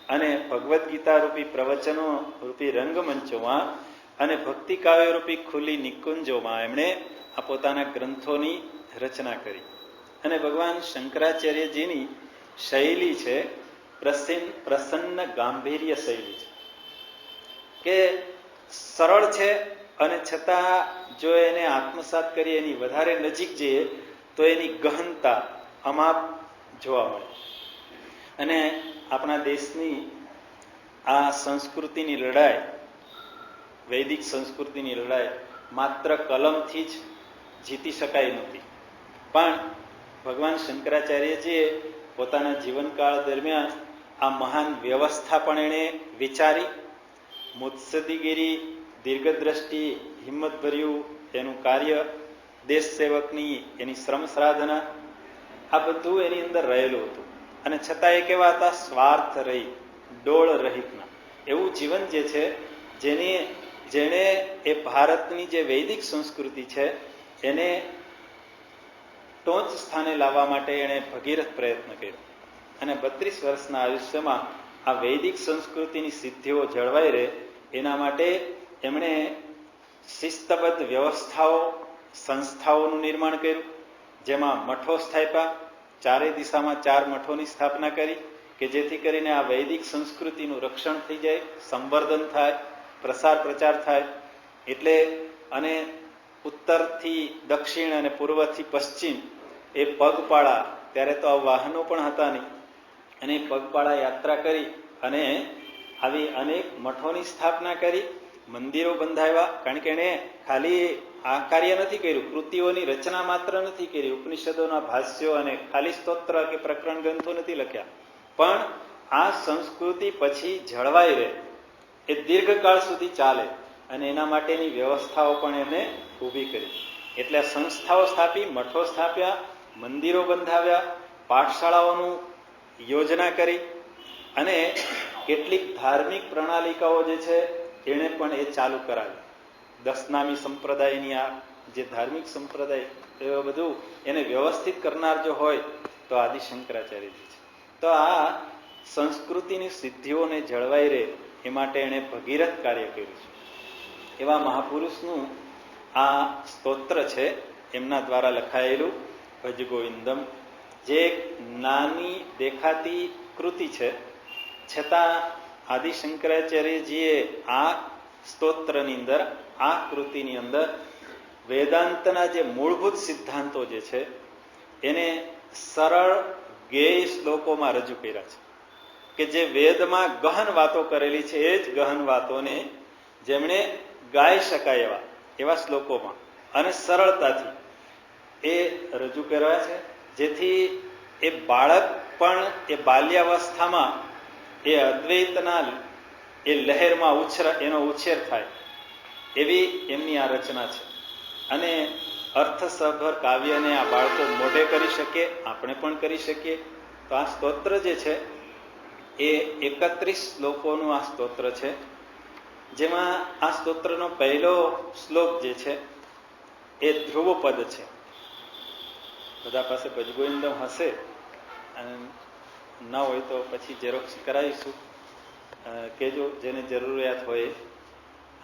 અને ભગવદ્ ગીતા રૂપી પ્રવચનો રૂપી રંગમંચોમાં અને ભક્તિ કાવ્ય રૂપી ખુલ્લી નિકુંજોમાં એમણે આ પોતાના ગ્રંથોની રચના કરી. અને ભગવાન શંકરાચાર્યજીની શૈલી છે પ્રસન્ન ગાંભીર્ય શૈલી છે, કે સરળ છે અને છતાં જો એને આત્મસાત કરી એની વધારે નજીક જઈએ તો એની ગહનતા અમાપ જોવા મળે. અને આપણા દેશની આ સંસ્કૃતિની લડાઈ, વૈદિક સંસ્કૃતિની લડાઈ માત્ર કલમથી જ જીતી શકાય નહોતી, પણ ભગવાન શંકરાચાર્યજીએ પોતાના જીવનકાળ દરમિયાન આ મહાન વ્યવસ્થા પણ એણે વિચારી, મુત્સદીગીરી, દીર્ઘદ્રષ્ટિ, હિંમતભર્યું એનું કાર્ય, દેશ સેવકની એની શ્રમ સાધના, આ બધું એની અંદર રહેલું હતું. અને છતાં એ કેવા હતા, સ્વાર્થ રહી, ડોળ રહિતના એવું જીવન જે છે, જેણે એ ભારતની જે વૈદિક સંસ્કૃતિ છે એને ટોચ સ્થાને લાવવા માટે એણે ભગીરથ પ્રયત્ન કર્યો. અને 32 વર્ષના આયુષ્યમાં આ વૈદિક સંસ્કૃતિની સિદ્ધિઓ જળવાઈ રહે એના માટે એમણે શિસ્તબદ્ધ વ્યવસ્થાઓ, સંસ્થાઓનું નિર્માણ કર્યું, જેમાં મઠો સ્થાપ્યા, ચારે દિશામાં 4 મઠોની સ્થાપના કરી કે જેથી કરીને આ વૈદિક સંસ્કૃતિનું રક્ષણ થઈ જાય, સંવર્ધન થાય, પ્રસાર પ્રચાર થાય. એટલે અને ઉત્તરથી દક્ષિણ અને પૂર્વથી પશ્ચિમ એ પગપાળા, ત્યારે તો આ વાહનો પણ હતા નહીં, અને પગપાળા યાત્રા કરી અને આવી અનેક મઠોની સ્થાપના કરી, મંદિરો બંધાવ્યા. કારણ કે એણે ખાલી આ કાર્ય નથી કર્યું, કૃતિઓની રચના માત્ર નથી કરી, ઉપનિષદોના ભાષ્યો અને ખાલી સ્તોત્ર કે પ્રકરણ ગ્રંથો નથી લખ્યા, પણ આ સંસ્કૃતિ પછી જળવાઈ રહે, એ દીર્ઘકાળ સુધી ચાલે અને એના માટેની વ્યવસ્થાઓ પણ એને ઊભી કરી. એટલે સંસ્થાઓ સ્થાપી, મઠો સ્થાપ્યા, મંદિરો બંધાવ્યા, પાઠશાળાઓનું યોજના કરી અને કેટલીક ધાર્મિક પ્રણાલિકાઓ જે છે એણે પણ એ ચાલુ કરાવી. દસનામી સંપ્રદાયની આ જે ધાર્મિક સંપ્રદાય એ બધું એને વ્યવસ્થિત કરનાર જો હોય તો આદિ શંકરાચાર્યજી છે. તો આ સંસ્કૃતિની સિદ્ધિઓને જળવાઈ રહે એ માટે એણે ભગીરથ કાર્ય કર્યું છે. એવા મહાપુરુષનું આ સ્તોત્ર છે, એમના દ્વારા લખાયેલું ભજ ગોવિંદમ, જે એક નાની દેખાતી કૃતિ છે, છતાં આદિ શંકરાચાર્યજીએ આ સ્તોત્રની અંદર, આ કૃતિની અંદર વેદાંતના જે મૂળભૂત સિદ્ધાંતો જે છે એને સરળ ગેય શ્લોકોમાં રજૂ કર્યા છે, કે જે વેદમાં ગહન વાતો કરેલી છે એ જ ગહન વાતોને જેમણે ગાઈ શકાય એવા શ્લોકોમાં અને સરળતાથી એ રજૂ કર્યા છે, જેથી એ બાળક પણ એ બાલ્યાવસ્થામાં એ અદ્વૈતના એ લહેરમાં એનો ઉછેર થાય એવી એમની આ રચના છે. અને અર્થસભર કાવ્યને આ બાળકો મોઢે કરી શકે, આપણે પણ કરી શકીએ. તો આ સ્તોત્ર જે છે એ 31 શ્લોકોનું આ સ્તોત્ર છે, જેમાં આ સ્તોત્રનો પહેલો શ્લોક જે છે એ ધ્રુવપદ છે. બધા પાસે ભજગોવિંદમ હશે, અને ન હોય તો પછી ઝેરોક્ષ કરાવીશું, કેજો જેને જરૂરિયાત હોય,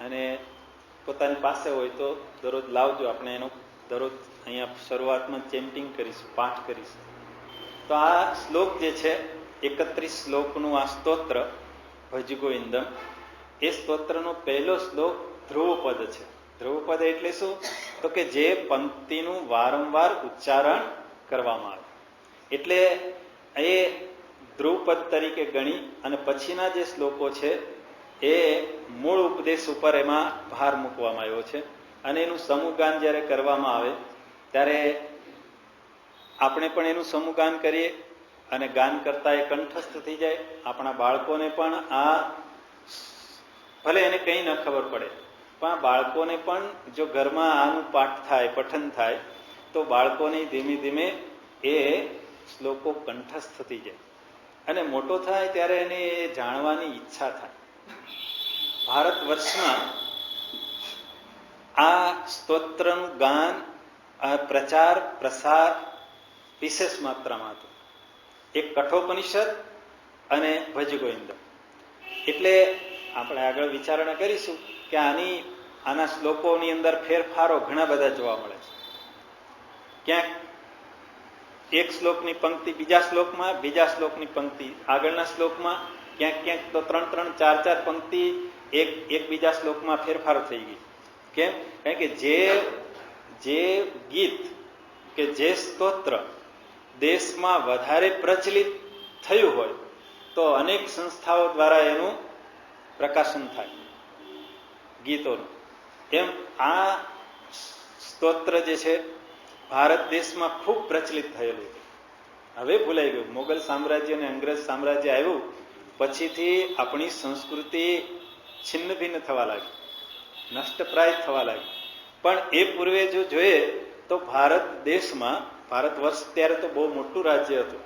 અને પોતાની પાસે હોય તો દરરોજ લાવજો. આપણે એનો દરરોજ અહીંયા શરૂઆતમાં ચેન્ટિંગ કરીશું, પાઠ કરીશું. તો આ શ્લોક જે છે 31 શ્લોકનું આ સ્તોત્ર ભજગોવિંદમ, એ સ્તોત્રનો પહેલો શ્લોક ધ્રુવપદ છે. ધ્રુવપદ એટલે શું? તો કે જે પંક્તિનું વારંવાર ઉચ્ચારણ કરવામાં આવે, એટલે એ ધ્રુવપદ તરીકે ગણી અને પછીના જે શ્લોકો છે એ મૂળ ઉપદેશ ઉપર એમાં ભાર મૂકવામાં આવ્યો છે. અને એનું સમૂહગાન જ્યારે કરવામાં આવે ત્યારે આપણે પણ એનું સમૂહગાન કરીએ અને ગાન કરતા એ કંઠસ્થ થઈ જાય. આપણા બાળકોને પણ આ, ભલે એને કંઈ ન ખબર પડે, પણ બાળકોને પણ જો ઘરમાં આનું પાઠ થાય, પઠન થાય, તો બાળકોને ધીમે ધીમે એ શ્લોકો કંઠસ્થ થઈ જાય અને મોટો થાય ત્યારે એને એ જાણવાની ઈચ્છા થાય. ભારત વર્ષમાં આ સ્તોત્રનું ગાન, પ્રચાર, પ્રસાર વિશેષ માત્રામાં હતું. એક કઠોપનિષદ અને ભજગોવિંદમ. એટલે આપણે આગળ વિચારણા કરીશું કે આના શ્લોકોની અંદર ફેરફારો ઘણા બધા જોવા મળે છે. ક્યાંક એક શ્લોકની પંક્તિ બીજા શ્લોકમાં, બીજા શ્લોકની પંક્તિ આગળના શ્લોકમાં, ક્યાંક ક્યાંક તો 3-3, 4-4 પંક્તિ એક બીજા શ્લોકમાં ફેરફાર થઈ ગઈ. કેમ? કારણ કે જે ગીત કે જે સ્તોત્ર દેશમાં વધારે પ્રચલિત થયું હોય તો અનેક સંસ્થાઓ દ્વારા એનું પ્રકાશન થાય ગીતોનું. એમ આ સ્તોત્ર જે છે ભારત દેશમાં ખૂબ પ્રચલિત થયેલું છે. હવે ભૂલાઈ ગયું. મોગલ સામ્રાજ્ય અને અંગ્રેજ સામ્રાજ્ય આવ્યું પછીથી આપણી સંસ્કૃતિ છિન્ન ભિન્ન થવા લાગી, નષ્ટપ્રાય થવા લાગી. પણ એ પૂર્વે જો જોઈએ તો ભારત દેશમાં, ભારત વર્ષ ત્યારે તો બહુ મોટું રાજ્ય હતું,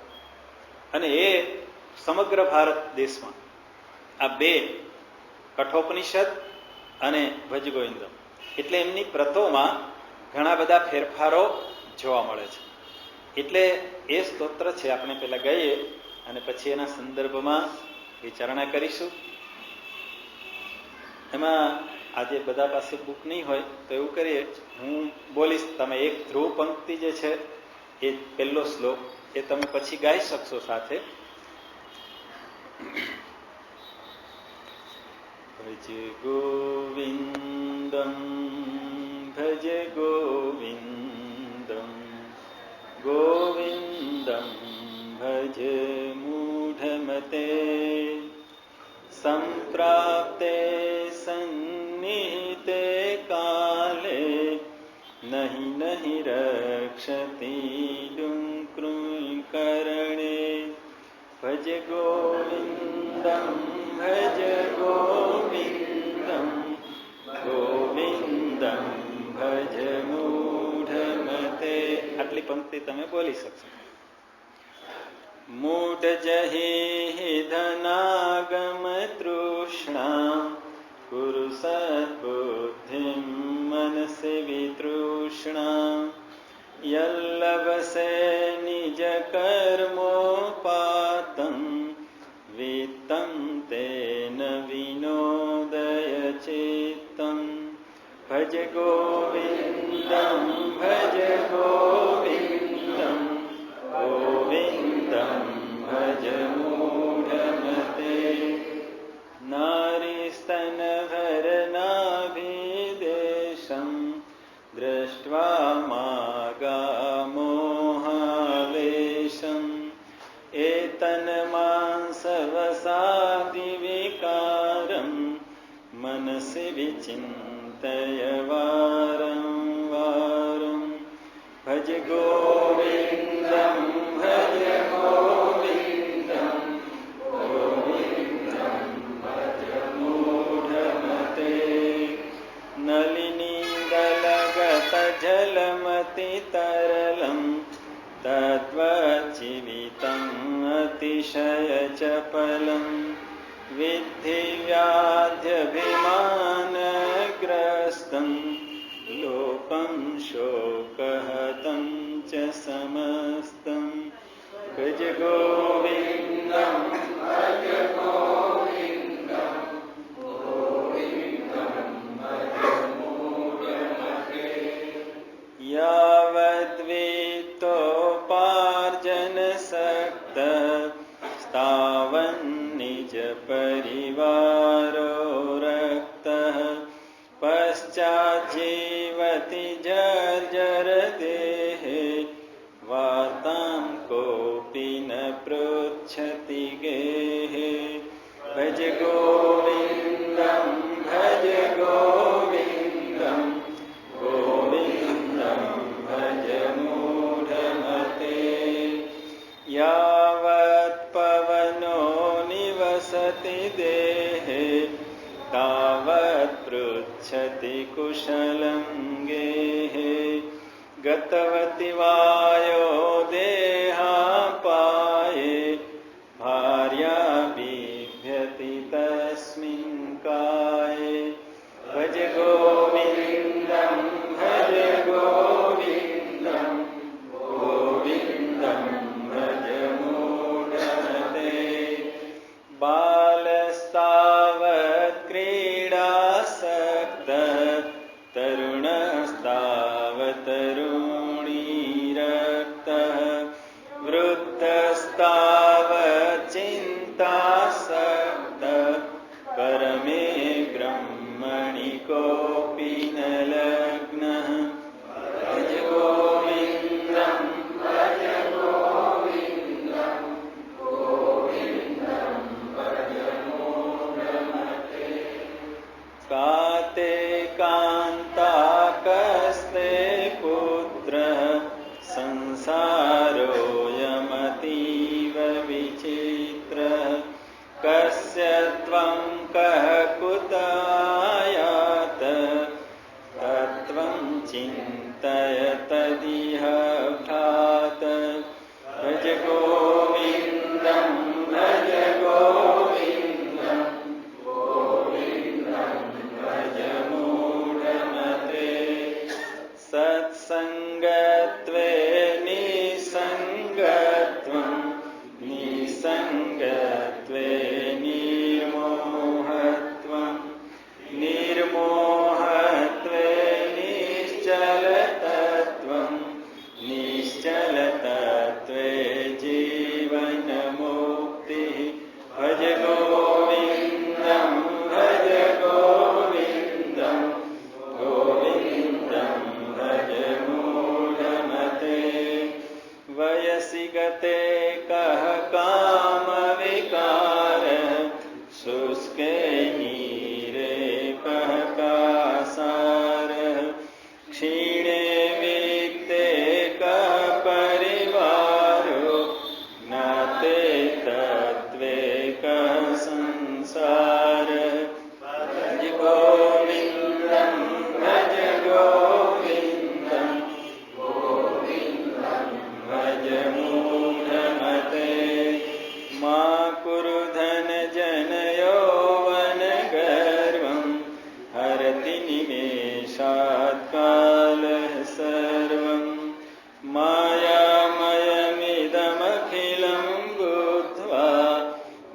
અને એ સમગ્ર ભારત દેશમાં આ બે કઠોપનિષદ અને ભજગોવિંદમ, એટલે એમની પ્રતોમાં ઘણા બધા ફેરફારો જોવા મળે છે. એટલે એ સ્તોત્ર છે, આપણે પહેલા ગાઈએ અને પછી એના સંદર્ભમાં વિચારણા કરીશું. એમાં આજે બધા પાસે બુક નહીં હોય તો એવું કરીએ, હું બોલીશ, તમે એક ધ્રુવ પંક્તિ જે છે એ પહેલો શ્લોક એ તમે પછી ગાઈ શકશો સાથે. ભજ ગોવિંદમ ભજ ગોવિંદમ ગોવિંદમ ભજ મૂઢમતે સંપ્રાપ્તે સન્નિહિતે કાલે નહીં નહીં રક્ષતિ ડુંકૃકરણે ભજ ગોવિંદમ ભજ ગોવિંદમ ગોવિંદમ ભજ મૂઢમતે. આટલી પંક્તિ તમે બોલી શકશો. મૂઢ જહી ધનાગમ તૃષ્ણા કુરુ સદ્બુદ્ધિમ મનસે વિતૃષ્ણા યલ્લભસે નિજ કર્મોપાતં વિત્તં તેન વિનોદય ચિત્તં ભજ ગોવિંદમ ભજ ગોવિંદમ ગોવિંદમ ભજ મૂઢમતે. मनसि विचिन्तय वारं वारं भज गोविन्दं भज गोविन्दं गोविन्दं भज मूढमते नलिनीदलगतजलमतितरलं तद्वज्जीवितम् अतिशयचपलं विद्धि व्याध्यभिमानग्रस्तं लोकं शोकहतं च समस्तं भज गोविन्दं भज गोविन्दं गोविन्दं भज मूढमते यावद्वित्तोपार्जनसक्तः तावन्निजपरिवारो रक्तः पश्चाज्जीवति जर्जरदेहे वार्तां कोऽपि न पृच्छति गेहे भज गोविन्दं भज गोविन्दं गोविन्दं भज मूढमते यावत् पवनो निवसति देहे तावत् पृच्छति कुशलं गेहे गतवति वायो देहापाये भार्या बिभ्यति तस्मिन् काये भज गोविन्दं भज गोविन्दं गोविन्दं भज मूढमते बालस्तावत् क्रीडासक्तः तरुणस्तावत् तरुणीरक्तः वृद्धस्तावत् चिन्तासक्तः परमे ब्रह्मणि कोऽपि न लग्नः भज गोविन्दं भज गोविन्दं गोविन्दं भज मूढमते काते कान्ता कस्ते पुत्रः संसारोऽयमतीव विचित्रः कस्य त्वं कः कुतायातः तत्त्वं चिन्तय तदिह भ्रातः भज गोविन्दं भज गोविन्दं गोविन्दं भज मूढमते सत्सङ्गत्वे निसङ्गत्वं निसङ्गत्वे निर्मोहत्वं निर्मोहत्वे निश्चलतत्वं निश्चलतत्वे जीवनमुक्तिः भज गोविन्दं भज गोविन्दं गोविन्दं भज मूढमते वयसि गते कः कामविकारः शुष्के नीरे कः कासारः क्षीणे वित्ते कः परिवारो ज्ञाते तत्त्वे कः संसारः भज गोविन्दं भज गोविन्दं गोविन्दं भज मूढमते मा कुरु धनजनयौवनगर्वं हरति निमेषात् कालः सर्वं मायामयमिदमखिलं बुद्ध्वा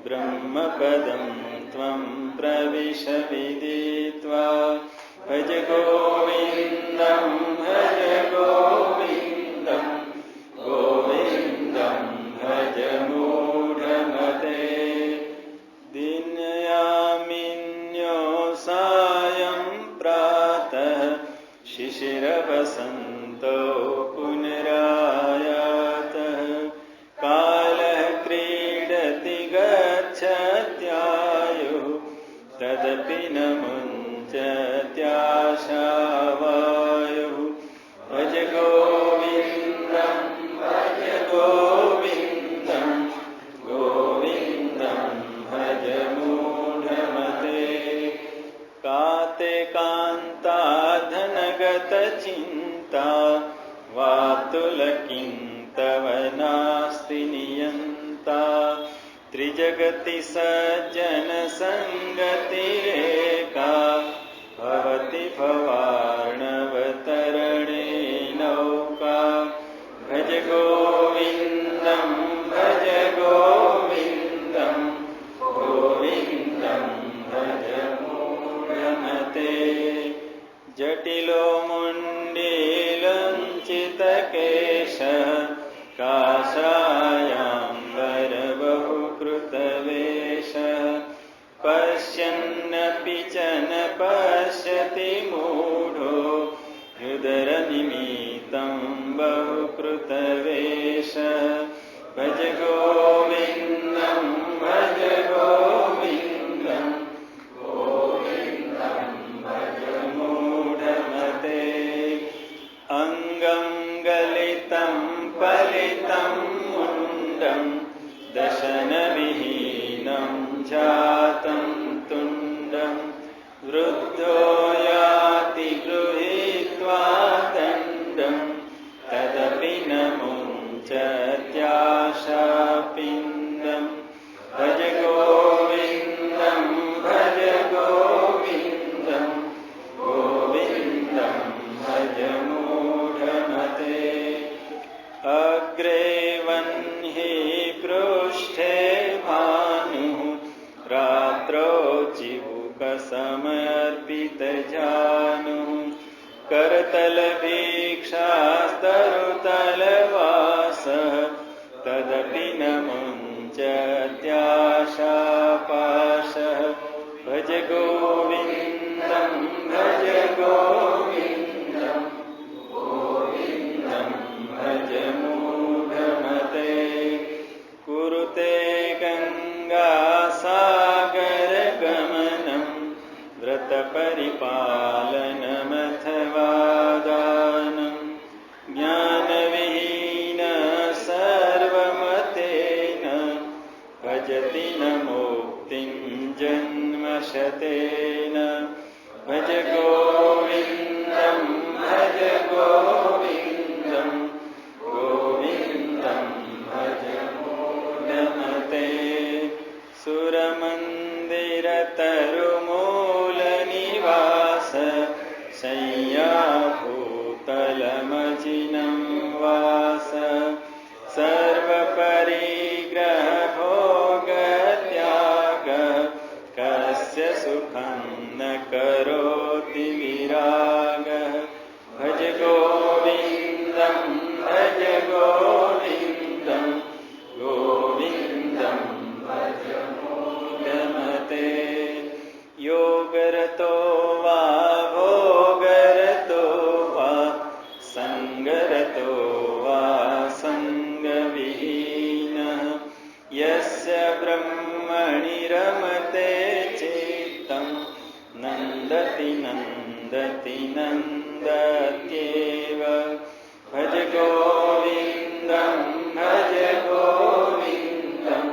ब्रह्मपदं त्वं प्रविश विदित्वा भज गोविन्दं भज गोविन्दं गोविन्दं भज मूढमते दिनयामिन्यो सायं प्रातः शिशिरवसन्तो पुनरायातः कालः क्रीडति गच्छत्यायुः तदपि न मुञ्चति त्रिजगति सज्जन संगतिरेका भवति भवार्णवतरणे नौका भज गोविन्दं भज गोविन्दं गोविन्दं भज मूढमते जटिलो मुण्डीलञ्चितकेशः काषायाम्बरबहुकृतवेषः पश्यन्नपि च न पश्यति मूढो युदरनिमित्तं बहुकृतवेषः भज गोविन्दं भज गोविन्दं गोविन्दं भज मूढमते अङ्गं गलितं फलितं मुण्डं दशनविहीनं जातं तुण्डं वृद्धो याति गृहीत्वा दण्डं तदपि न मुञ्चत्याशापिण्डं भज गोविन्दं भज गोविन्दं गोविन्दं भज मूढमते अग्रे वह्नि पृष्ठे भानुः रात्रौ चिबुकसमर्पितजानुः करतलभिक्षास्तरुतलवासः तदपि न मुञ्चत्याशापाशः भज गोविन्दं भज गोविन्दं गोविन्दं भज मूढमते कुरुते गङ्गासागरगमनं व्रतपरिपालनमथवा दानं ज्ञानविहीन सर्वमतेन भजति न मुक्तिं जन्मशतेन भज गोविन्दं भज गोविन्दं गोविन्दं भज मूढमते सुरमन्दिरतरुमूलनिवास शय्याभूतलमजिनं वास सर्वपरिग्रहभोगत्याग कस्य सुखं न करोति विरागः भज गोविन्दं भज गोविन्दं गोविन्दं भज मूढमते योगरतो वा भोगरतो वा सङ्गरतो वा सङ्गविहीनः यस्य ब्रह्मणि रमते चित्तं नन्दति नन्दति नन्दत्येव भज गोविन्दं भज गोविन्दं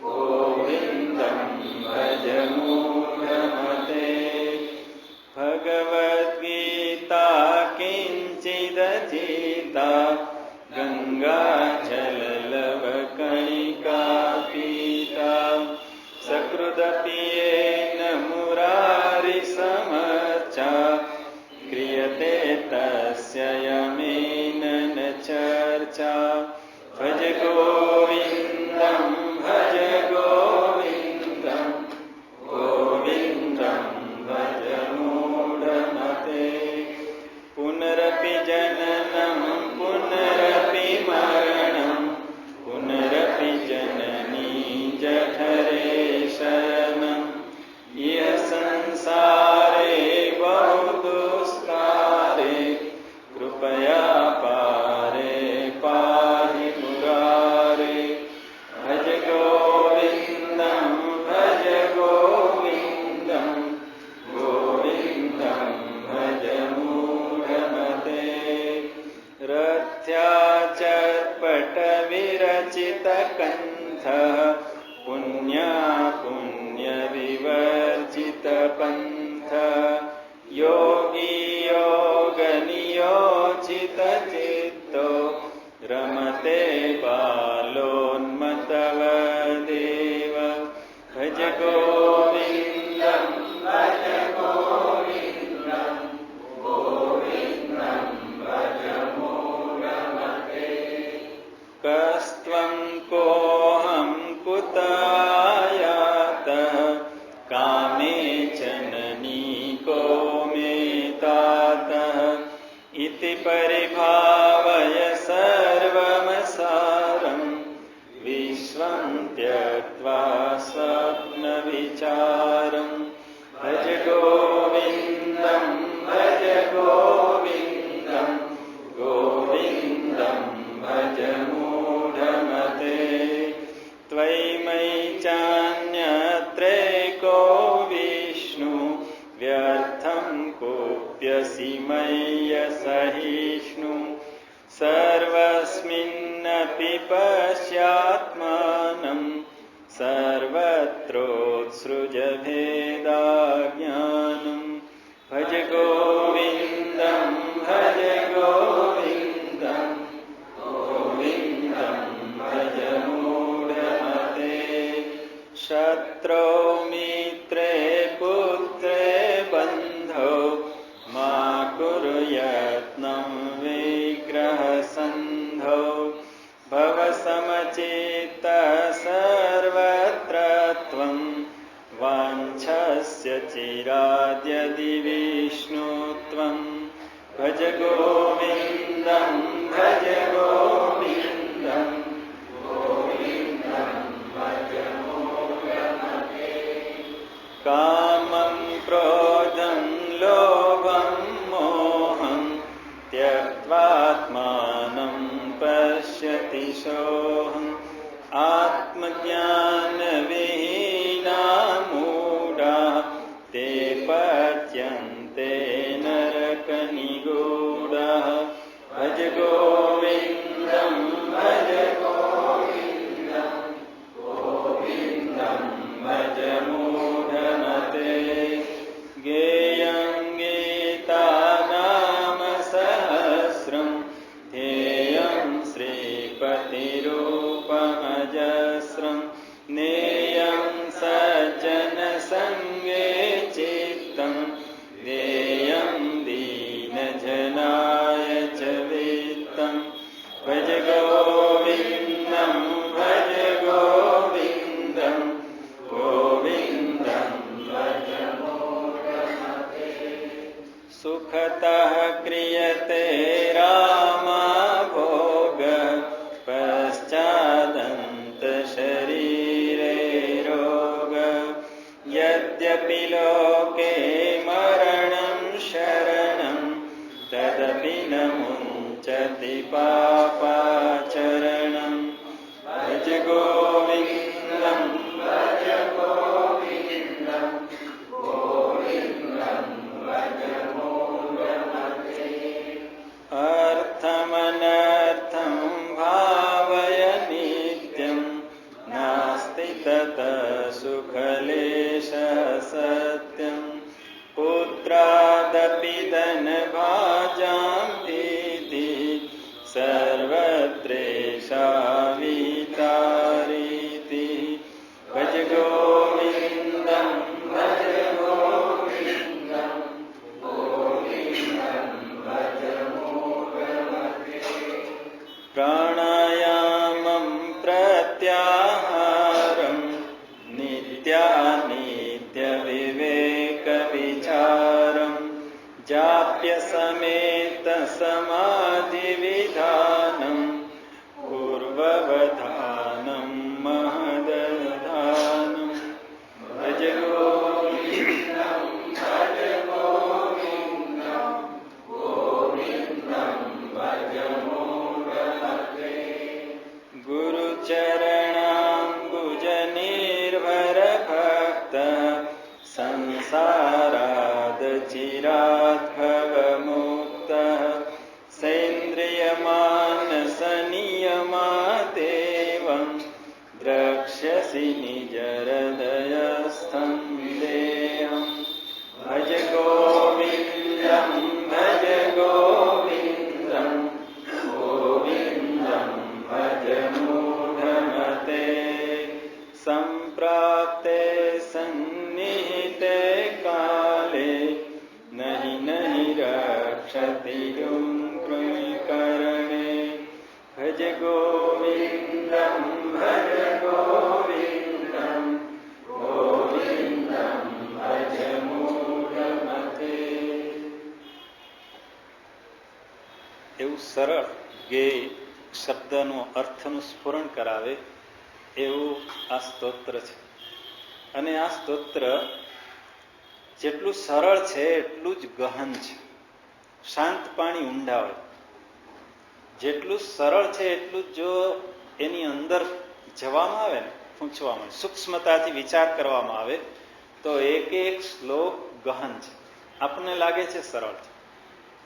गोविन्दं भज मूढमते भगवद्गीता किञ्चिदधीता गङ्गाजललवकणिका पीता सकृदपि येन मुरारिसमर्चा क्रियते तस्य यमेन न चर्चा भज गोविन्दं भज गोविन्दं गोविन्दं भज मूढमते पुनरपि जननं पुनरपि मरणं पुनरपि जननी जठरे शरणं इह संसारे बहुदुस्तारे कृपया पारे पाहि मुरारे भज गोविन्दं भज गोविन्दं गोविन्दं भज मूढमते रथ्याचर्पटविरचितकण्ठः पुण्या पुण्यविवर्जितपन्थः योगी योगनियोजितचित्तो रमते बालोन्मतवदेह गोविन्दं भज गोविन्दं गोविन्दं भज मूढमते कस्त्वं कोऽहं कुतायातः कामे जननीको मे तातः इति परिभावय सर्वमसारं विश्वं त्यक्त्वा स्वप्नविचारं भज गोविन्दं भज गोविन्दं गोविन्दं भज मूढमते त्वयि मयि चान्यत्रैको विष्णु व्यर्थं कोऽप्यसि मय्यसहिष्णु सर्वस्मिन्नपि पश्यात्मानं सर्वत्रोत्सृज भेदाज्ञानं भज गोविन्दं भज गोविन्दं गोविन्दं भज मूढमते शत्रौ मित्रे पुत्रे बन्धौ मा कुरु यत्नं विग्रहसन्धौ भव समचित्तः सर्वत्र त्वं वाञ्छस्य चिराद्यदि विष्णु त्वं भज गोविन्दं भज गोविन्दं गोविन्दं भज मूढमते कामं क्रोधं लोभं मोहं त्यक्त्वात्मानं पश्यति सोऽहम् आत्मज्ञानविहीना मूढा ते पत्यन्ते नरकनिगूढः भज गोविन्दं भज गोविन्दं गोविन्दं भज मूढमते गेयं गीता नाम सहस्रं ध्येयं श्रीपतिरूपमजस्रं नेयं सज्जनसङ्गे चित्तं देयं दीनजनाय च वित्तं भज गोविन्दं भज गोविन्दं गोविन्दं भज मूढमते सुखतः क्रियते रामभोग पश्चादन्तशरीरे रोग यद्यपि लोके मरणं शरणं तदपि न मुञ्चति पापाचरणं भज गोविन्दं भज गोविन्दं गोविन्दं भज मूढमते अर्थमनर्थं भावय नित्यं नास्ति ततः सुखलेशः सत्यं पुत्रादपि धनभाजां भीति सर्वत्रेषा वितारीतिः भज गोविन्दं भज गोविन्दं गोविन्दं भज मूढमते प्राणायामं प्रत्याहारं नित्यानित्यविवेकविचारं जाप्यसमेतसमाधिविधानं पूर्ववधानं महदधानं भज गोविन्दं भज गोविन्दं गोविन्दं भज मूढमते गुरुचरणाम्बुजनिर्भरभक्त संसारादचिराद्भवमुक्तः सेन्द्रियमानसनियमादेवं द्रक्ष्यसि निजहृदयस्थं देहं भज गोविन्दं भज गोविन्दं गोविन्दं भज मूढमते सम्प्राप्ते એવું સરળ ગેય શબ્દનો અર્થનું સ્ફુરણ કરાવે એવું આ સ્તોત્ર છે. અને આ સ્તોત્ર જેટલું સરળ છે એટલું જ ગહન છે. શાંત પાણી ઊંડા હોય. જેટલું સરળ છે એટલું જો એની અંદર જવામાં આવે ને, પૂછવામાં, સૂક્ષ્મતાથી વિચાર કરવામાં આવે તો એક એક શ્લોક ગહન છે. આપણને લાગે છે સરળ છે,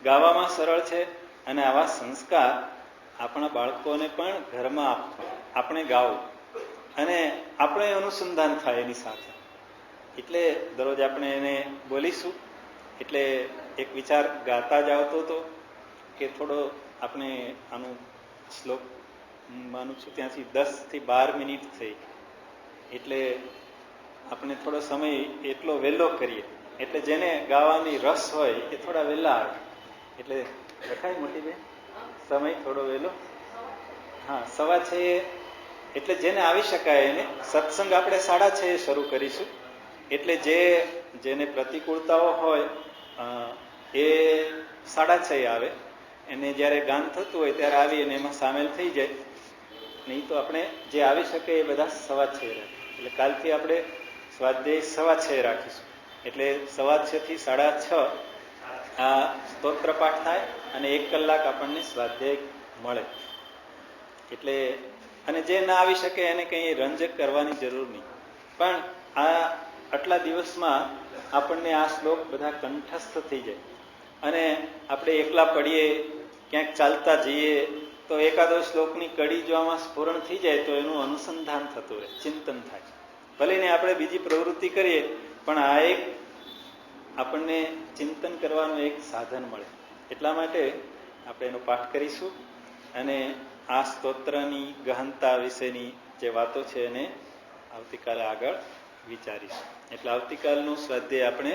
ગાવામાં સરળ છે, અને આવા સંસ્કાર આપણા બાળકોને પણ ઘરમાં આપણે ગાવું અને આપણે અનુસંધાન થાય એની સાથે. એટલે દરરોજ આપણે એને બોલીશું. એટલે એક વિચાર ગાતા જ આવતો હતો કે થોડો આપણે આનું શ્લોક માનું છું ત્યાંથી 10 થી 12 મિનિટ થઈ, એટલે આપણે થોડો સમય એટલો વહેલો કરીએ, એટલે જેને ગાવાની રસ હોય એ થોડા વહેલા આવે. એટલે લખાય મોટી બેન સમય થોડો વહેલો, હા 6:30, એટલે જેને આવી શકાય એને. સત્સંગ આપણે 6:30 શરૂ કરીશું. એટલે જેને પ્રતિકૂળતાઓ હોય એ 6:30 આવે, એને જ્યારે ગાન થતું હોય ત્યારે આવી અને એમાં સામેલ થઈ જાય. નહીં તો આપણે જે આવી શકે એ બધા 6:30 રાખે. એટલે કાલથી આપણે સ્વાધ્યાય 6:30 રાખીશું. એટલે 6:15 થી 6:30 આ સ્તોત્ર પાઠ થાય અને 1 કલાક આપણને સ્વાધ્યાય મળે. એટલે અને જે ના આવી શકે એને કંઈ રંજક કરવાની જરૂર નહીં. પણ આટલા દિવસમાં આપણને આ શ્લોક બધા કંઠસ્થ થઈ જાય. અને આપણે એકલા પડીએ, ક્યાંક ચાલતા જઈએ તો એકાદો શ્લોકની કડી જો આમાં સ્ફુરણ થઈ જાય તો એનું અનુસંધાન થતું રહે, ચિંતન થાય. ભલે ને આપણે બીજી પ્રવૃત્તિ કરીએ પણ આ એક આપણને ચિંતન કરવાનું એક સાધન મળે. એટલા માટે આપણે એનો પાઠ કરીશું અને આ સ્તોત્રની ગહનતા વિશેની જે વાતો છે એને આવતીકાલે આગળ વિચારીશું. એટલે આવતીકાલનું સ્વાધ્યાય આપણે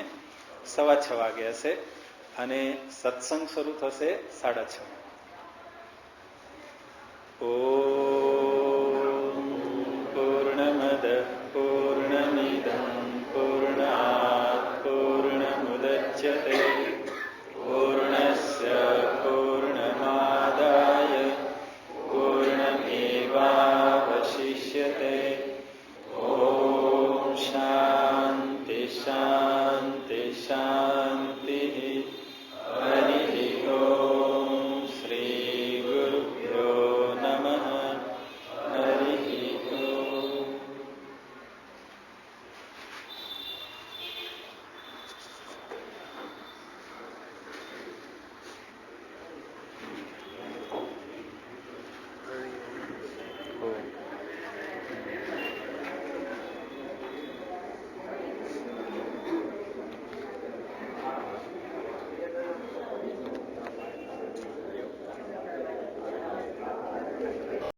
6:15 વાગે હશે અને સત્સંગ શરૂ થશે 6:30. ઓમ પૂર્ણમદ પૂર્ણમિદં પૂર્ણાત પૂર્ણમુદચ્યતે પૂર્ણસ્ય પૂર્ણમાદાય પૂર્ણમેવાવશિષ્યતે.